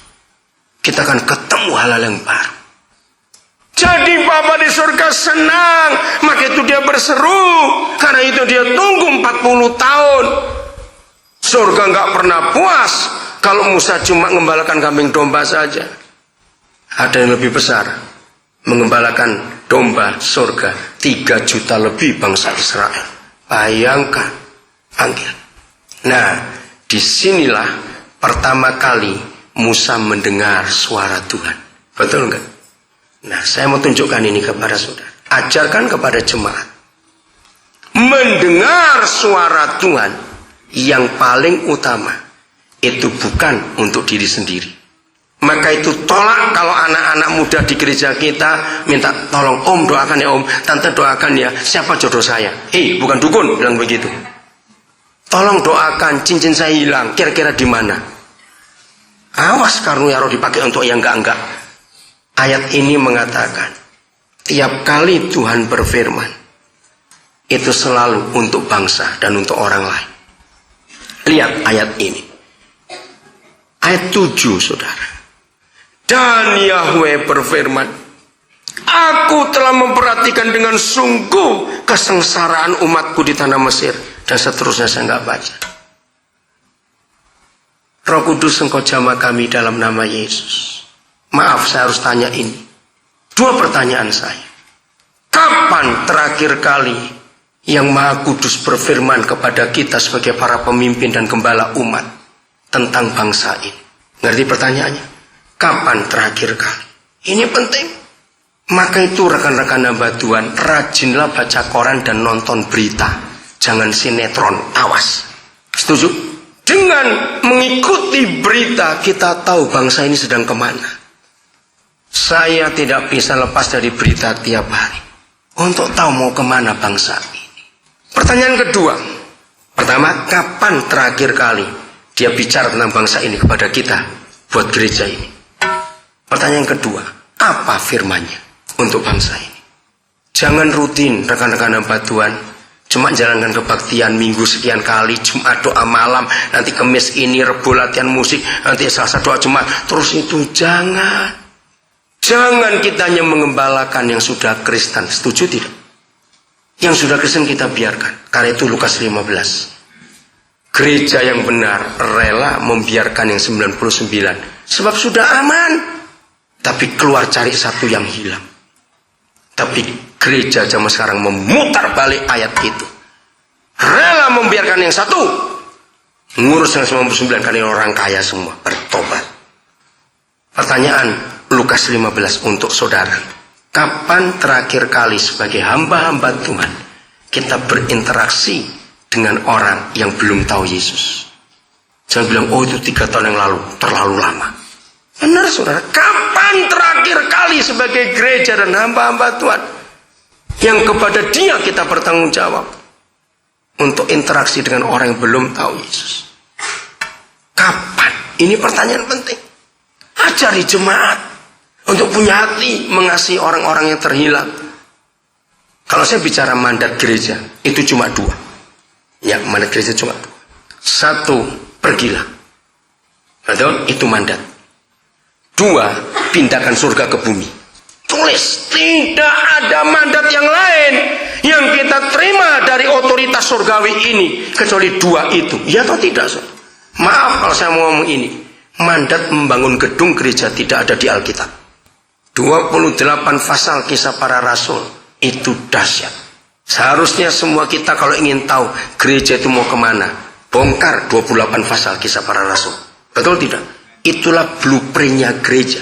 Kita akan ketemu hal-hal yang baru. Jadi Bapa di surga senang, maka itu dia berseru. Karena itu dia tunggu 40 tahun. Surga nggak pernah puas kalau Musa cuma mengembalakan kambing domba saja. Ada yang lebih besar, mengembalakan domba surga 3 juta lebih bangsa Israel. Bayangkan, panggil. Nah, disinilah pertama kali Musa mendengar suara Tuhan. Betul enggak? Nah, saya mau tunjukkan ini kepada saudara. Ajarkan kepada jemaat. Mendengar suara Tuhan yang paling utama itu bukan untuk diri sendiri. Maka itu tolak kalau anak-anak muda di gereja kita minta tolong om doakan ya om, tante doakan ya siapa jodoh saya. Hei, bukan dukun bilang begitu. Tolong doakan, cincin saya hilang, kira-kira di mana? Awas karunia roh dipakai untuk yang enggak-enggak. Ayat ini mengatakan, tiap kali Tuhan berfirman, itu selalu untuk bangsa dan untuk orang lain. Lihat ayat ini. Ayat 7, saudara. Dan Yahweh berfirman, aku telah memperhatikan dengan sungguh kesengsaraan umatku di tanah Mesir. Dan seterusnya saya enggak baca. Roh Kudus, Engkau jamah kami dalam nama Yesus. Maaf, saya harus tanya ini. 2 pertanyaan saya. Kapan terakhir kali yang Maha Kudus berfirman kepada kita sebagai para pemimpin dan gembala umat tentang bangsa ini? Ngerti pertanyaannya? Kapan terakhir kali? Ini penting. Maka itu rekan-rekan hamba Tuhan, rajinlah baca koran dan nonton berita. Jangan sinetron, awas. Setuju? Dengan mengikuti berita, kita tahu bangsa ini sedang kemana. Saya tidak bisa lepas dari berita tiap hari untuk tahu mau kemana bangsa ini. Pertanyaan kedua. Pertama, kapan terakhir kali dia bicara tentang bangsa ini kepada kita, buat gereja ini? Pertanyaan kedua, apa firman-Nya untuk bangsa ini? Jangan rutin, rekan-rekan hamba Tuhan, cuma jalankan kebaktian minggu sekian kali, Jumat doa malam, nanti Kamis ini Rebo latihan musik, nanti Selasa doa Jumat, terus itu jangan. Jangan kita hanya mengembalakan yang sudah Kristen, setuju tidak? Yang sudah Kristen kita biarkan. Karena itu Lukas 15. Gereja yang benar rela membiarkan yang 99, sebab sudah aman. Tapi keluar cari satu yang hilang. Tapi gereja zaman sekarang memutar balik ayat itu. Rela membiarkan yang satu, ngurus yang 99 karena orang kaya semua bertobat. Pertanyaan Lukas 15 untuk saudara. Kapan terakhir kali sebagai hamba-hamba Tuhan kita berinteraksi dengan orang yang belum tahu Yesus? Jangan bilang, oh itu 3 tahun yang lalu, terlalu lama. Benar saudara, kapan terakhir kali sebagai gereja dan hamba-hamba Tuhan yang kepada dia kita bertanggung jawab untuk interaksi dengan orang yang belum tahu Yesus? Kapan? Ini pertanyaan penting. Ajari jemaat untuk punya hati mengasihi orang-orang yang terhilang. Kalau saya bicara mandat gereja, itu cuma 2. Ya, mandat gereja cuma 2. 1, pergilah. Betul? Itu mandat. 2, pindahkan surga ke bumi. Tulis, tidak ada mandat yang lain yang kita terima dari otoritas surgawi ini kecuali 2 itu. Ya atau tidak? Maaf kalau saya mau ngomong ini. Mandat membangun gedung gereja tidak ada di Alkitab. 28 pasal Kisah Para Rasul itu dahsyat. Seharusnya semua kita kalau ingin tahu gereja itu mau kemana, bongkar 28 pasal Kisah Para Rasul. Betul tidak? Itulah blueprintnya gereja.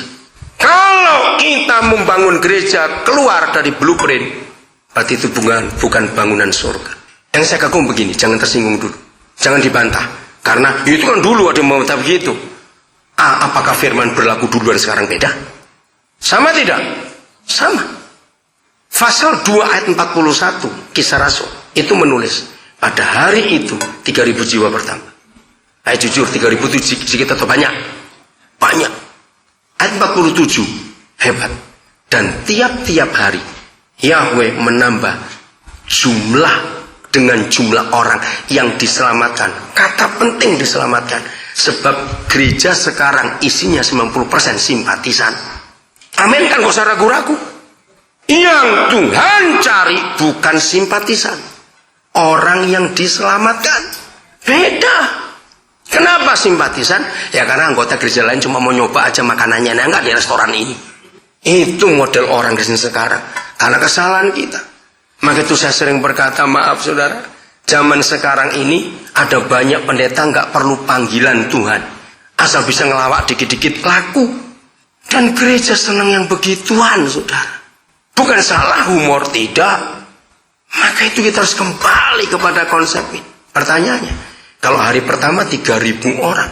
Kalau kita membangun gereja keluar dari blueprint, berarti itu bukan bangunan surga. Yang saya kagum begini, jangan tersinggung dulu, jangan dibantah, karena itu kan dulu ada yang mau begitu. Apakah firman berlaku dulu dan sekarang beda? Sama tidak? Sama. Pasal 2 ayat 41 Kisah Rasul itu menulis, pada hari itu 3.000 jiwa bertambah. Ayo jujur, 3.000 itu sedikit atau banyak? Banyak. Ayat 47 hebat. Dan tiap-tiap hari Yahweh menambah jumlah dengan jumlah orang yang diselamatkan. Kata penting diselamatkan. Sebab gereja sekarang isinya 90% simpatisan. Amin kan, gak usah ragu-ragu. Yang Tuhan cari bukan simpatisan, orang yang diselamatkan. Beda. Kenapa simpatisan? Ya karena anggota gereja lain cuma mau nyoba aja makanannya, nah enggak di restoran ini. Itu model orang Kristen sekarang. Karena kesalahan kita. Maka itu saya sering berkata, maaf saudara, zaman sekarang ini ada banyak pendeta nggak perlu panggilan Tuhan, asal bisa ngelawak dikit-dikit laku. Dan gereja senang yang begituan saudara. Bukan salah humor, tidak. Maka itu kita harus kembali kepada konsep ini. Pertanyaannya, kalau hari pertama 3.000 orang,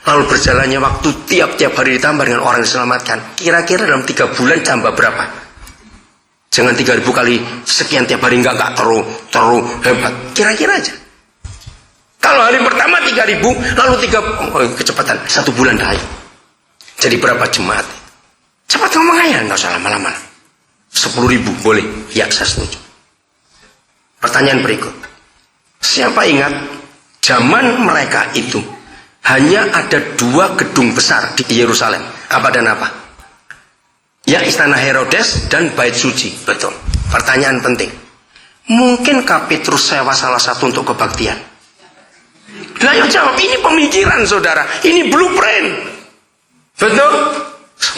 lalu berjalannya waktu tiap-tiap hari ditambah dengan orang diselamatkan, kira-kira dalam 3 bulan tambah berapa? Jangan 3.000 kali sekian tiap hari, enggak terlalu hebat. Kira-kira aja. Kalau hari pertama 3.000, lalu 3 kecepatan 1 bulan dah. Jadi berapa jemaat? Cepat ngomong aja, nggak usah lama-lama. 10.000 boleh? Ya, saya setuju. Pertanyaan berikut. Siapa ingat zaman mereka itu hanya ada 2 gedung besar di Yerusalem? Apa dan apa? Ya, istana Herodes dan Bait Suci. Betul. Pertanyaan penting. Mungkinkah Petrus sewa salah satu untuk kebaktian? Nah, yuk jawab. Ini pemikiran saudara. Ini blueprint. Betul?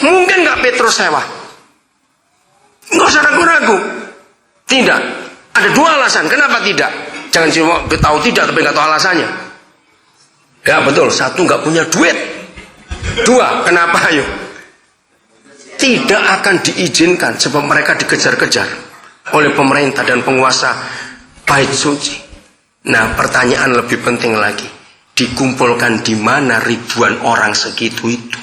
Mungkin nggak Petrus sewa? Nggak usah ragu-ragu. Tidak. Ada 2 alasan. Kenapa tidak? Jangan cuma tahu tidak tapi nggak tahu alasannya. Ya betul. 1 nggak punya duit. 2, kenapa ayo? Tidak akan diizinkan sebab mereka dikejar-kejar oleh pemerintah dan penguasa Bait Suci. Nah, pertanyaan lebih penting lagi, dikumpulkan di mana ribuan orang segitu itu?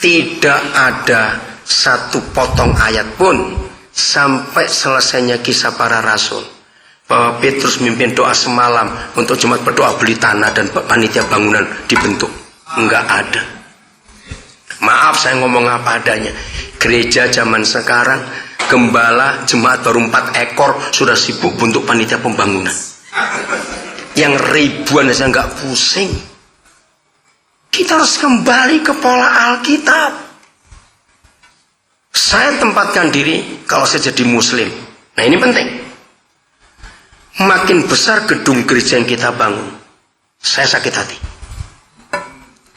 Tidak ada satu potong ayat pun sampai selesainya kisah para rasul bahwa Petrus memimpin doa semalam untuk jemaat berdoa beli tanah dan panitia bangunan dibentuk. Enggak ada. Maaf saya ngomong apa adanya. Gereja zaman sekarang, gembala jemaat baru 4 ekor sudah sibuk bentuk panitia pembangunan. Yang ribuan saya nggak pusing. Kita harus kembali ke pola Alkitab. Saya tempatkan diri kalau saya jadi muslim. Nah ini penting. Makin besar gedung gereja yang kita bangun, saya sakit hati.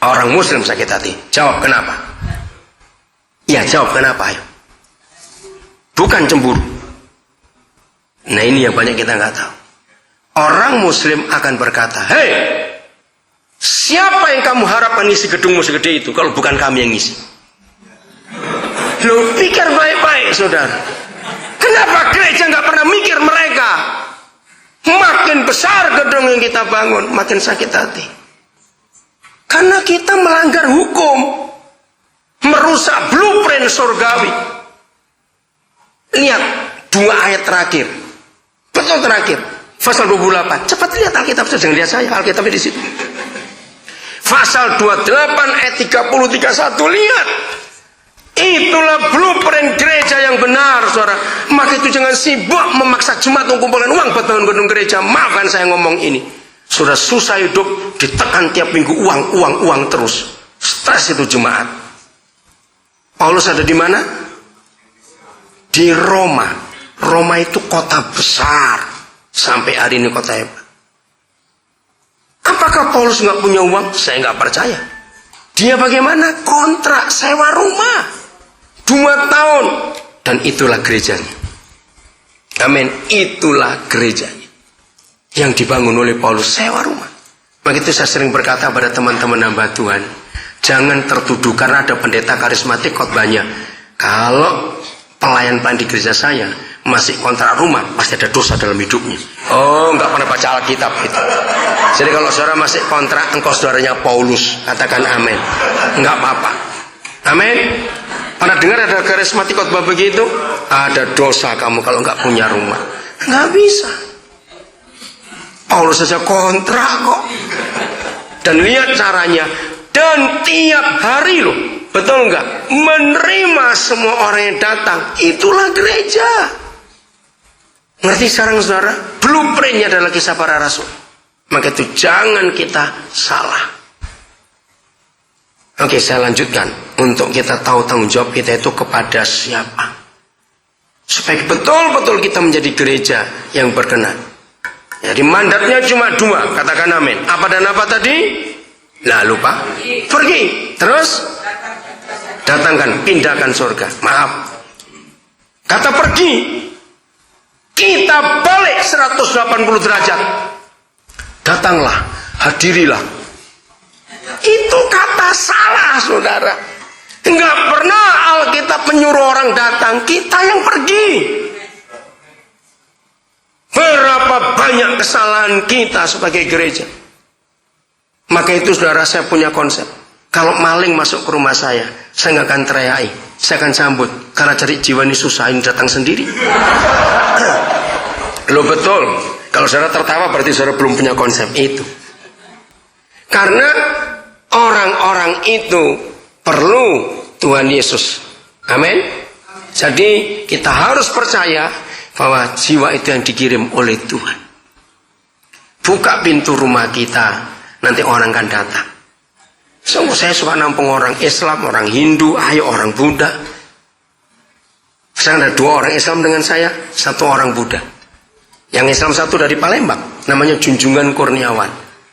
Orang muslim sakit hati. Jawab kenapa? Ya jawab kenapa ayo. Bukan cemburu. Nah ini yang banyak kita nggak tahu. Orang muslim akan berkata, hei, siapa yang kamu harapkan isi gedungmu segede itu kalau bukan kami yang ngisi? Loh, pikir baik-baik saudara. Kenapa gereja nggak pernah mikir mereka? Makin besar gedung yang kita bangun, makin sakit hati. Karena kita melanggar hukum, merusak blueprint surgawi. Lihat 2 ayat terakhir, betul terakhir. Pasal 28. Cepat lihat Alkitab, jangan lihat saya. Alkitabnya di situ. Pasal 28 ayat 30 31. Lihat. Itulah blueprint gereja yang benar, saudara. Maka itu jangan sibuk memaksa jemaat mengumpulkan uang buat bangun gedung gereja. Maafkan saya ngomong ini. Sudah susah hidup, ditekan tiap minggu uang terus. Stres itu jemaat. Paulus ada di mana? Di Roma. Roma itu kota besar. Sampai hari ini kota hebat. Apakah Paulus nggak punya uang? Saya nggak percaya. Dia bagaimana? Kontrak sewa rumah 2 tahun. Dan itulah gerejanya. Amin. Itulah gerejanya yang dibangun oleh Paulus, sewa rumah. Begitu saya sering berkata pada teman-teman hamba Tuhan, jangan tertuduh karena ada pendeta karismatik khotbahnya. Kalau pelayan di gereja saya masih kontrak rumah, pasti ada dosa dalam hidupnya. Oh, nggak pernah baca Alkitab itu. Jadi kalau saudara masih kontrak, engkau saudaranya Paulus, katakan amin. Nggak apa-apa. Amin. Pernah dengar ada karismatik khotbah begitu? Ada dosa kamu kalau nggak punya rumah. Nggak bisa. Paulus saja kontrak kok. Dan lihat caranya. Dan tiap hari loh, betul nggak? Menerima semua orang yang datang. Itulah gereja. Ngerti sekarang saudara? Blueprintnya adalah kisah para rasul. Maka itu jangan kita salah. Oke, saya lanjutkan. Untuk kita tahu tanggung jawab kita itu kepada siapa. Supaya betul-betul kita menjadi gereja yang berkenan. Jadi mandatnya cuma 2. Katakan amin. Apa dan apa tadi? Lah lupa. Pergi. Terus? Datangkan, pindahkan surga. Maaf. Kata pergi. Kita balik 180 derajat. Datanglah, hadirilah. Itu kata salah, saudara. Enggak pernah Alkitab menyuruh orang datang, kita yang pergi. Berapa banyak kesalahan kita sebagai gereja. Maka itu saudara, saya punya konsep. Kalau maling masuk ke rumah saya nggak akan teriaki, saya akan sambut. Karena cari jiwa ini susah, ini datang sendiri. Lo betul, Kalau saudara tertawa berarti saudara belum punya konsep itu. Karena orang-orang itu perlu Tuhan Yesus. Amin. Jadi kita harus percaya bahwa jiwa itu yang dikirim oleh Tuhan. Buka pintu rumah kita, nanti orang akan datang. Sungguh saya suka nampung orang Islam, orang Hindu, ayo orang Buddha. Sekarang ada 2 orang Islam dengan saya, 1 orang Buddha. Yang Islam 1 dari Palembang, namanya Junjungan Kurniawan.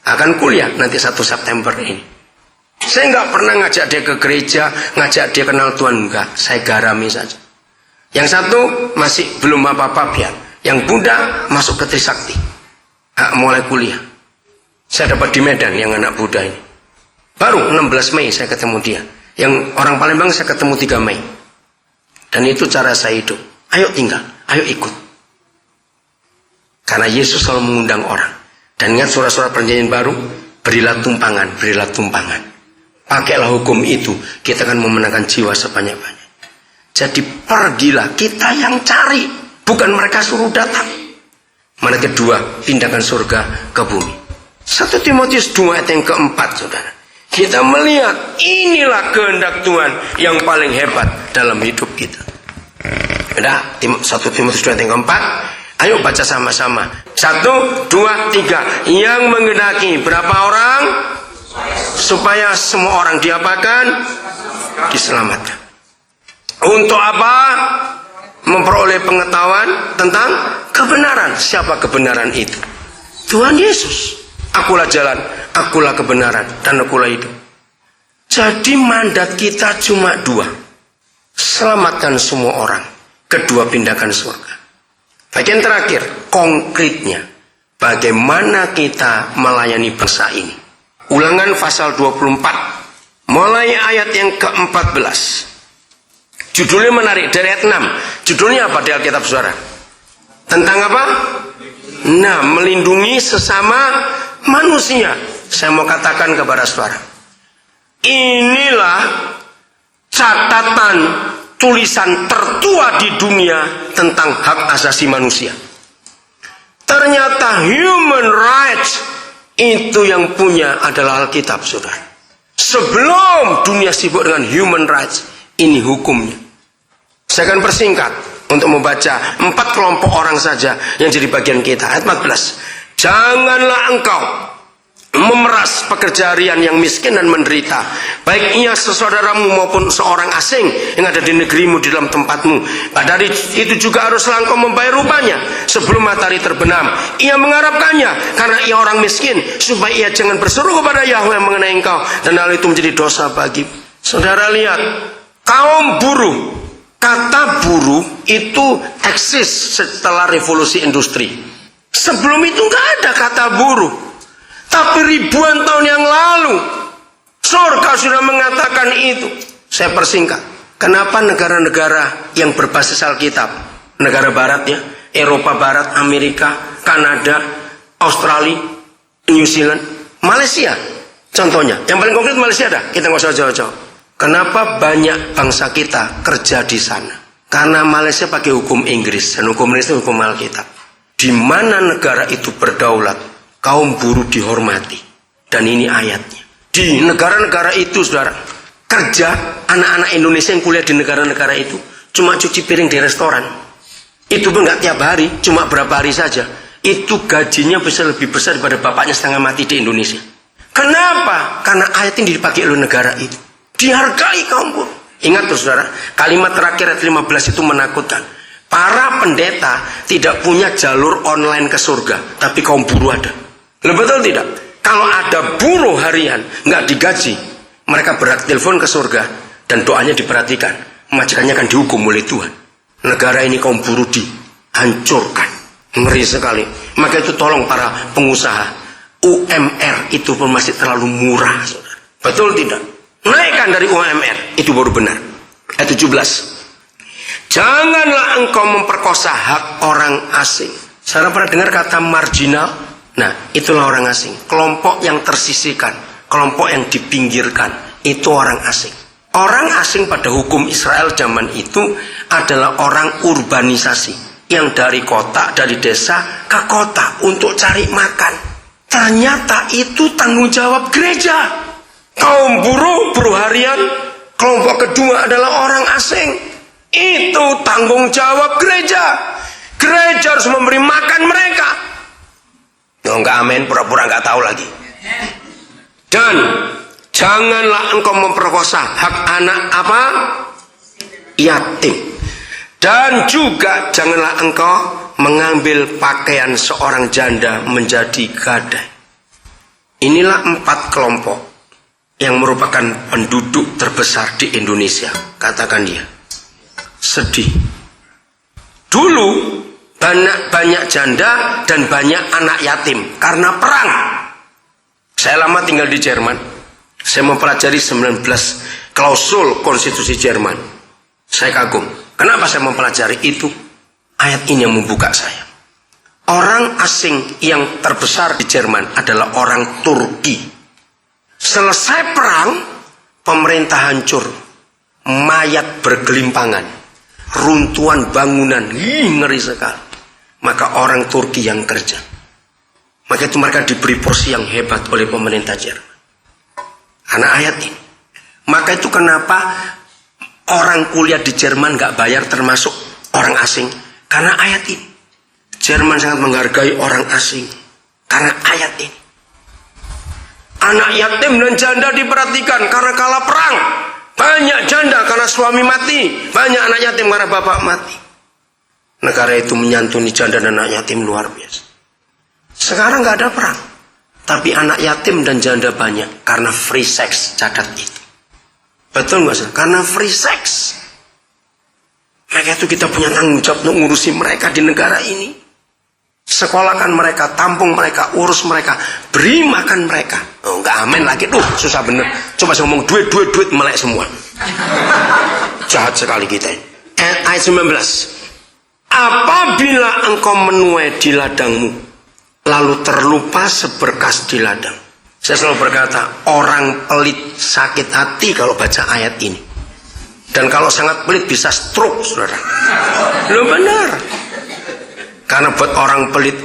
Akan kuliah nanti 1 September ini. Saya nggak pernah ngajak dia ke gereja, ngajak dia kenal Tuhan, enggak. Saya garami saja. Yang 1 masih belum apa-apa biar. Yang Buddha masuk ke Trisakti. Mulai kuliah. Saya dapat di Medan yang anak Buddha ini. Baru 16 Mei saya ketemu dia. Yang orang Palembang saya ketemu 3 Mei. Dan itu cara saya hidup. Ayo tinggal, ayo ikut. Karena Yesus selalu mengundang orang. Dan ingat surat-surat perjanjian baru, berilah tumpangan, berilah tumpangan. Pakailah hukum itu, kita akan memenangkan jiwa sebanyak-banyak. Jadi pergilah, kita yang cari, bukan mereka suruh datang. Mana kedua, pindahkan surga ke bumi. 1 Timotius 2 ayat yang keempat, saudara. Kita melihat inilah kehendak Tuhan yang paling hebat dalam hidup kita. Udah, 1 Timotius 2 ayat yang keempat. Ayo baca sama-sama. 1, 2, 3. Yang menghendaki berapa orang? Supaya semua orang diapakan? Diselamatkan. Untuk apa? Memperoleh pengetahuan tentang kebenaran. Siapa kebenaran itu? Tuhan Yesus. Akulah jalan, akulah kebenaran, dan akulah hidup. Jadi mandat kita cuma 2. Selamatkan semua orang. Kedua, pindahkan surga. Bagian terakhir, konkretnya. Bagaimana kita melayani bangsa ini. Ulangan pasal 24. Mulai ayat yang ke-14. Judulnya menarik, dari ayat 6. Judulnya apa di Alkitab saudara? Tentang apa? Nah, melindungi sesama manusia. Saya mau katakan kepada saudara, inilah catatan tulisan tertua di dunia tentang hak asasi manusia. Ternyata human rights itu yang punya adalah Alkitab, saudara. Sebelum dunia sibuk dengan human rights, ini hukumnya. Saya akan persingkat untuk membaca 4 kelompok orang saja yang jadi bagian kita. Ayat 14. Janganlah engkau memeras pekerja harian yang miskin dan menderita, baik ia sesaudaramu maupun seorang asing yang ada di negerimu, di dalam tempatmu. Pada hari itu juga haruslah engkau membayar upahnya sebelum matahari terbenam. Ia mengharapkannya karena ia orang miskin, supaya ia jangan berseru kepada Yahweh mengenai engkau, dan hal itu menjadi dosa bagi. Saudara lihat, kaum buruh. Kata buruh itu eksis setelah revolusi industri. Sebelum itu nggak ada kata buruh. Tapi ribuan tahun yang lalu surga sudah mengatakan itu. Saya persingkat. Kenapa negara-negara yang berbasis Alkitab, negara barat ya, Eropa Barat, Amerika, Kanada, Australia, New Zealand, Malaysia contohnya. Yang paling konkret Malaysia ada. Kita nggak usah jauh-jauh. Kenapa banyak bangsa kita kerja di sana? Karena Malaysia pakai hukum Inggris, dan hukum Inggris itu hukum Alkitab. Di mana negara itu berdaulat, kaum buruh dihormati. Dan ini ayatnya. Di negara-negara itu, saudara, kerja anak-anak Indonesia yang kuliah di negara-negara itu cuma cuci piring di restoran. Itu pun nggak tiap hari, cuma berapa hari saja. Itu gajinya bisa lebih besar daripada bapaknya setengah mati di Indonesia. Kenapa? Karena ayat ini dipakai oleh negara itu. Dihargai kaum buruh. Ingat tuh saudara, kalimat terakhir ayat 15 itu menakutkan. Para pendeta tidak punya jalur online ke surga, tapi kaum buruh ada. Betul tidak? Kalau ada buruh harian nggak digaji, mereka berhak telepon ke surga dan doanya diperhatikan. Majikannya akan dihukum oleh Tuhan. Negara ini kaum buruh dihancurkan. Ngeri sekali. Maka itu tolong para pengusaha, UMR itu pun masih terlalu murah, saudara. Betul tidak? Naikkan dari UMR, itu baru benar. Ayat 17. Janganlah engkau memperkosa hak orang asing. Saudara pernah dengar kata marginal? Nah, itulah orang asing. Kelompok yang tersisihkan, kelompok yang dipinggirkan, itu orang asing. Orang asing pada hukum Israel zaman itu adalah orang urbanisasi. yang dari kota, dari desa ke kota untuk cari makan. Ternyata itu tanggung jawab gereja. Kaum buruh harian, kelompok kedua adalah orang asing. Itu tanggung jawab gereja. Gereja harus memberi makan mereka. Enggak amin, pura-pura enggak tahu lagi. Dan janganlah engkau memperkosa hak anak apa? Yatim. Dan juga janganlah engkau mengambil pakaian seorang janda menjadi gadai. Inilah 4 kelompok yang merupakan penduduk terbesar di Indonesia. Katakan dia. Sedih. Dulu banyak janda dan banyak anak yatim karena perang. Saya lama tinggal di Jerman. Saya mempelajari 19 klausul konstitusi Jerman. Saya kagum. Kenapa saya mempelajari itu? Ayat ini yang membuka saya. Orang asing yang terbesar di Jerman adalah orang Turki. Selesai perang, pemerintah hancur. Mayat bergelimpangan. Runtuhan bangunan. Ngeri sekali. Maka orang Turki yang kerja. Maka itu mereka diberi porsi yang hebat oleh pemerintah Jerman. Karena ayat ini. Maka itu kenapa orang kuliah di Jerman gak bayar termasuk orang asing. Karena ayat ini. Jerman sangat menghargai orang asing. Karena ayat ini. Anak yatim dan janda diperhatikan karena kalah perang. Banyak janda karena suami mati. Banyak anak yatim karena bapak mati. Negara itu menyantuni janda dan anak yatim luar biasa. Sekarang gak ada perang. Tapi anak yatim dan janda banyak. Karena free sex. Catat itu. Betul gak sih? Karena free sex. Maka itu kita punya tanggung jawab untuk ngurusi mereka di negara ini. Sekolahkan mereka, tampung mereka, urus mereka, beri makan mereka. Oh, enggak amin lagi. Susah bener. Coba saya ngomong duit melek semua. Jahat sekali kita. Ayat 19. Apabila engkau menuai di ladangmu, lalu terlupa seberkas di ladang. Saya selalu berkata, orang pelit sakit hati kalau baca ayat ini. Dan kalau sangat pelit bisa stroke, saudara. Loh benar. Karena buat orang pelit,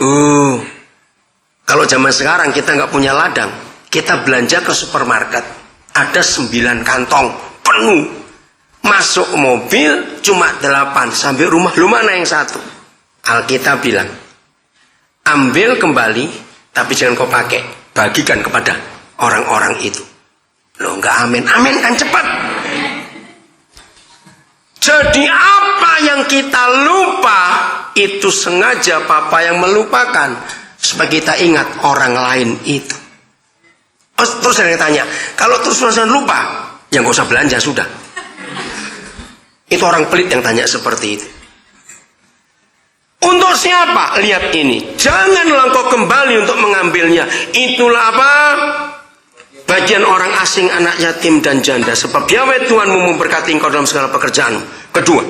kalau zaman sekarang kita nggak punya ladang, kita belanja ke supermarket, ada 9 kantong penuh, masuk mobil cuma 8, sampai rumah lu mana yang 1? Alkitab bilang, ambil kembali, tapi jangan kau pakai, bagikan kepada orang-orang itu. Lo nggak amin, amin kan cepat. Jadi apa yang kita lupa, itu sengaja Papa yang melupakan. Supaya kita ingat orang lain itu. Terus saya tanya, kalau terus-terusan lupa, ya nggak usah belanja, sudah. Itu orang pelit yang tanya seperti itu. Untuk siapa? Lihat ini. Janganlah engkau kembali untuk mengambilnya. Itulah apa? Bagian orang asing, anak yatim dan janda. Sebab Yahweh Tuhanmu memberkati engkau dalam segala pekerjaanmu. Kedua,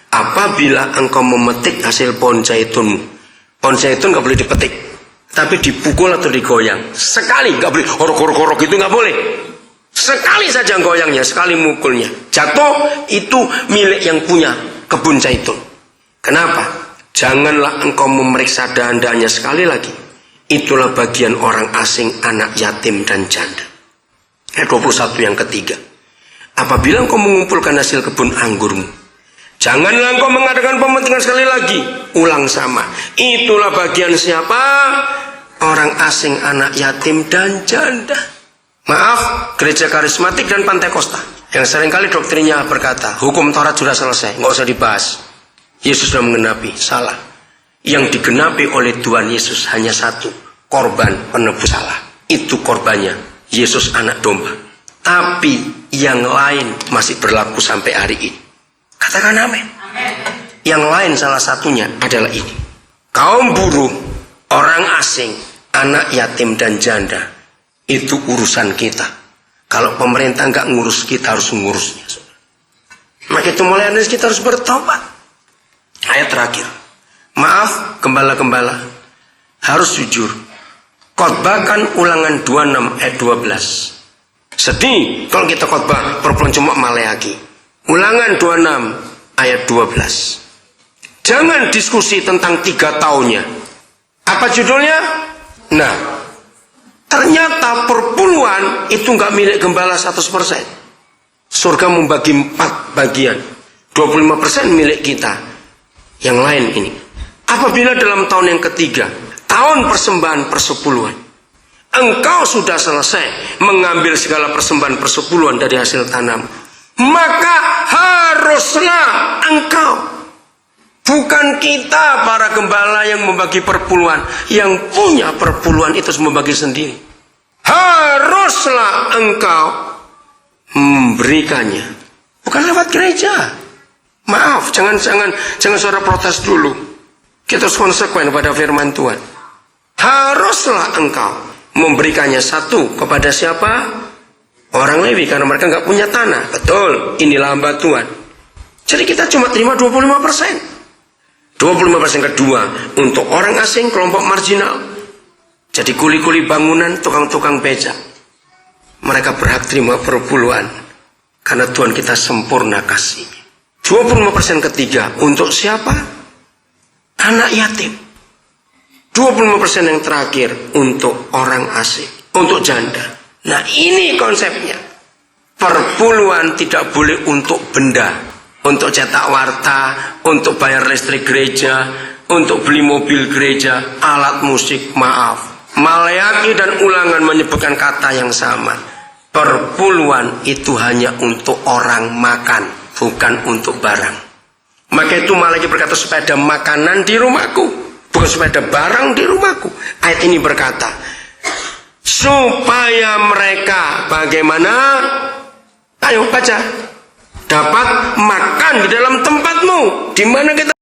apabila engkau memetik hasil pohon zaitunmu. Pohon zaitun gak boleh dipetik, tapi dipukul atau digoyang. Sekali, gak boleh horok-horok itu gak boleh. Sekali saja goyangnya, sekali mukulnya. Jatuh, itu milik yang punya kebun zaitun. Kenapa? Janganlah engkau memeriksa dahan-dahannya. Sekali lagi, itulah bagian orang asing, anak yatim dan janda. Ayat 21 yang ketiga. Apabila engkau mengumpulkan hasil kebun anggurmu, janganlah engkau mengadakan pemetingan. Sekali lagi, ulang sama. Itulah bagian siapa? Orang asing, anak yatim dan janda. Maaf, gereja karismatik dan Pantekosta yang seringkali doktrinnya berkata, hukum Taurat sudah selesai, nggak usah dibahas. Yesus sudah menggenapi. Salah. Yang digenapi oleh Tuhan Yesus hanya satu, korban penebus salah. Itu korbannya Yesus anak domba. Tapi yang lain masih berlaku sampai hari ini. Katakan amin. Yang lain salah satunya adalah ini. Kaum buruh, orang asing, anak yatim dan janda. Itu urusan kita. Kalau pemerintah nggak ngurus, kita harus ngurusnya. Maka itu mulai kita harus bertobat. Ayat terakhir. Maaf, gembala-gembala. Harus jujur. Khotbahkan Ulangan 26 ayat 12. Sedih kalau kita khotbah perempuan cuma Maleaki. Ulangan 26 ayat 12. Jangan diskusi tentang 3 tahunnya. Apa judulnya? Nah, ternyata perpuluhan itu nggak milik gembala 100%. Surga membagi 4 bagian. 25% milik kita. Yang lain ini. Apabila dalam tahun yang ketiga, tahun persembahan persepuluhan, engkau sudah selesai mengambil segala persembahan persepuluhan dari hasil tanam, maka haruslah engkau, bukan kita para gembala yang membagi perpuluhan, yang punya perpuluhan itu membagi sendiri, haruslah engkau memberikannya, bukan lewat gereja. Maaf, jangan saudara protes dulu. Kita harus konsekuen pada firman Tuhan. Haruslah engkau memberikannya 1 kepada siapa? Orang Lewi, karena mereka nggak punya tanah. Betul, inilah hamba Tuhan. Jadi kita cuma terima 25%. 25% kedua untuk orang asing, kelompok marginal. Jadi kuli-kuli bangunan, tukang-tukang becak. Mereka berhak terima perpuluhan. Karena Tuhan kita sempurna kasih. 25% ketiga untuk siapa? Anak yatim. 25% yang terakhir untuk orang asing, untuk janda. Nah, ini konsepnya. Perpuluhan tidak boleh untuk benda, untuk cetak warta, untuk bayar listrik gereja, untuk beli mobil gereja, alat musik. Maaf, Maleakhi dan Ulangan menyebutkan kata yang sama. Perpuluhan itu hanya untuk orang makan, bukan untuk barang. Maka itu Maleakhi berkata, supaya ada makanan di rumahku, bukan supaya ada barang di rumahku. Ayat ini berkata, supaya mereka bagaimana? Ayo baca. Dapat makan di dalam tempatmu. Di mana kita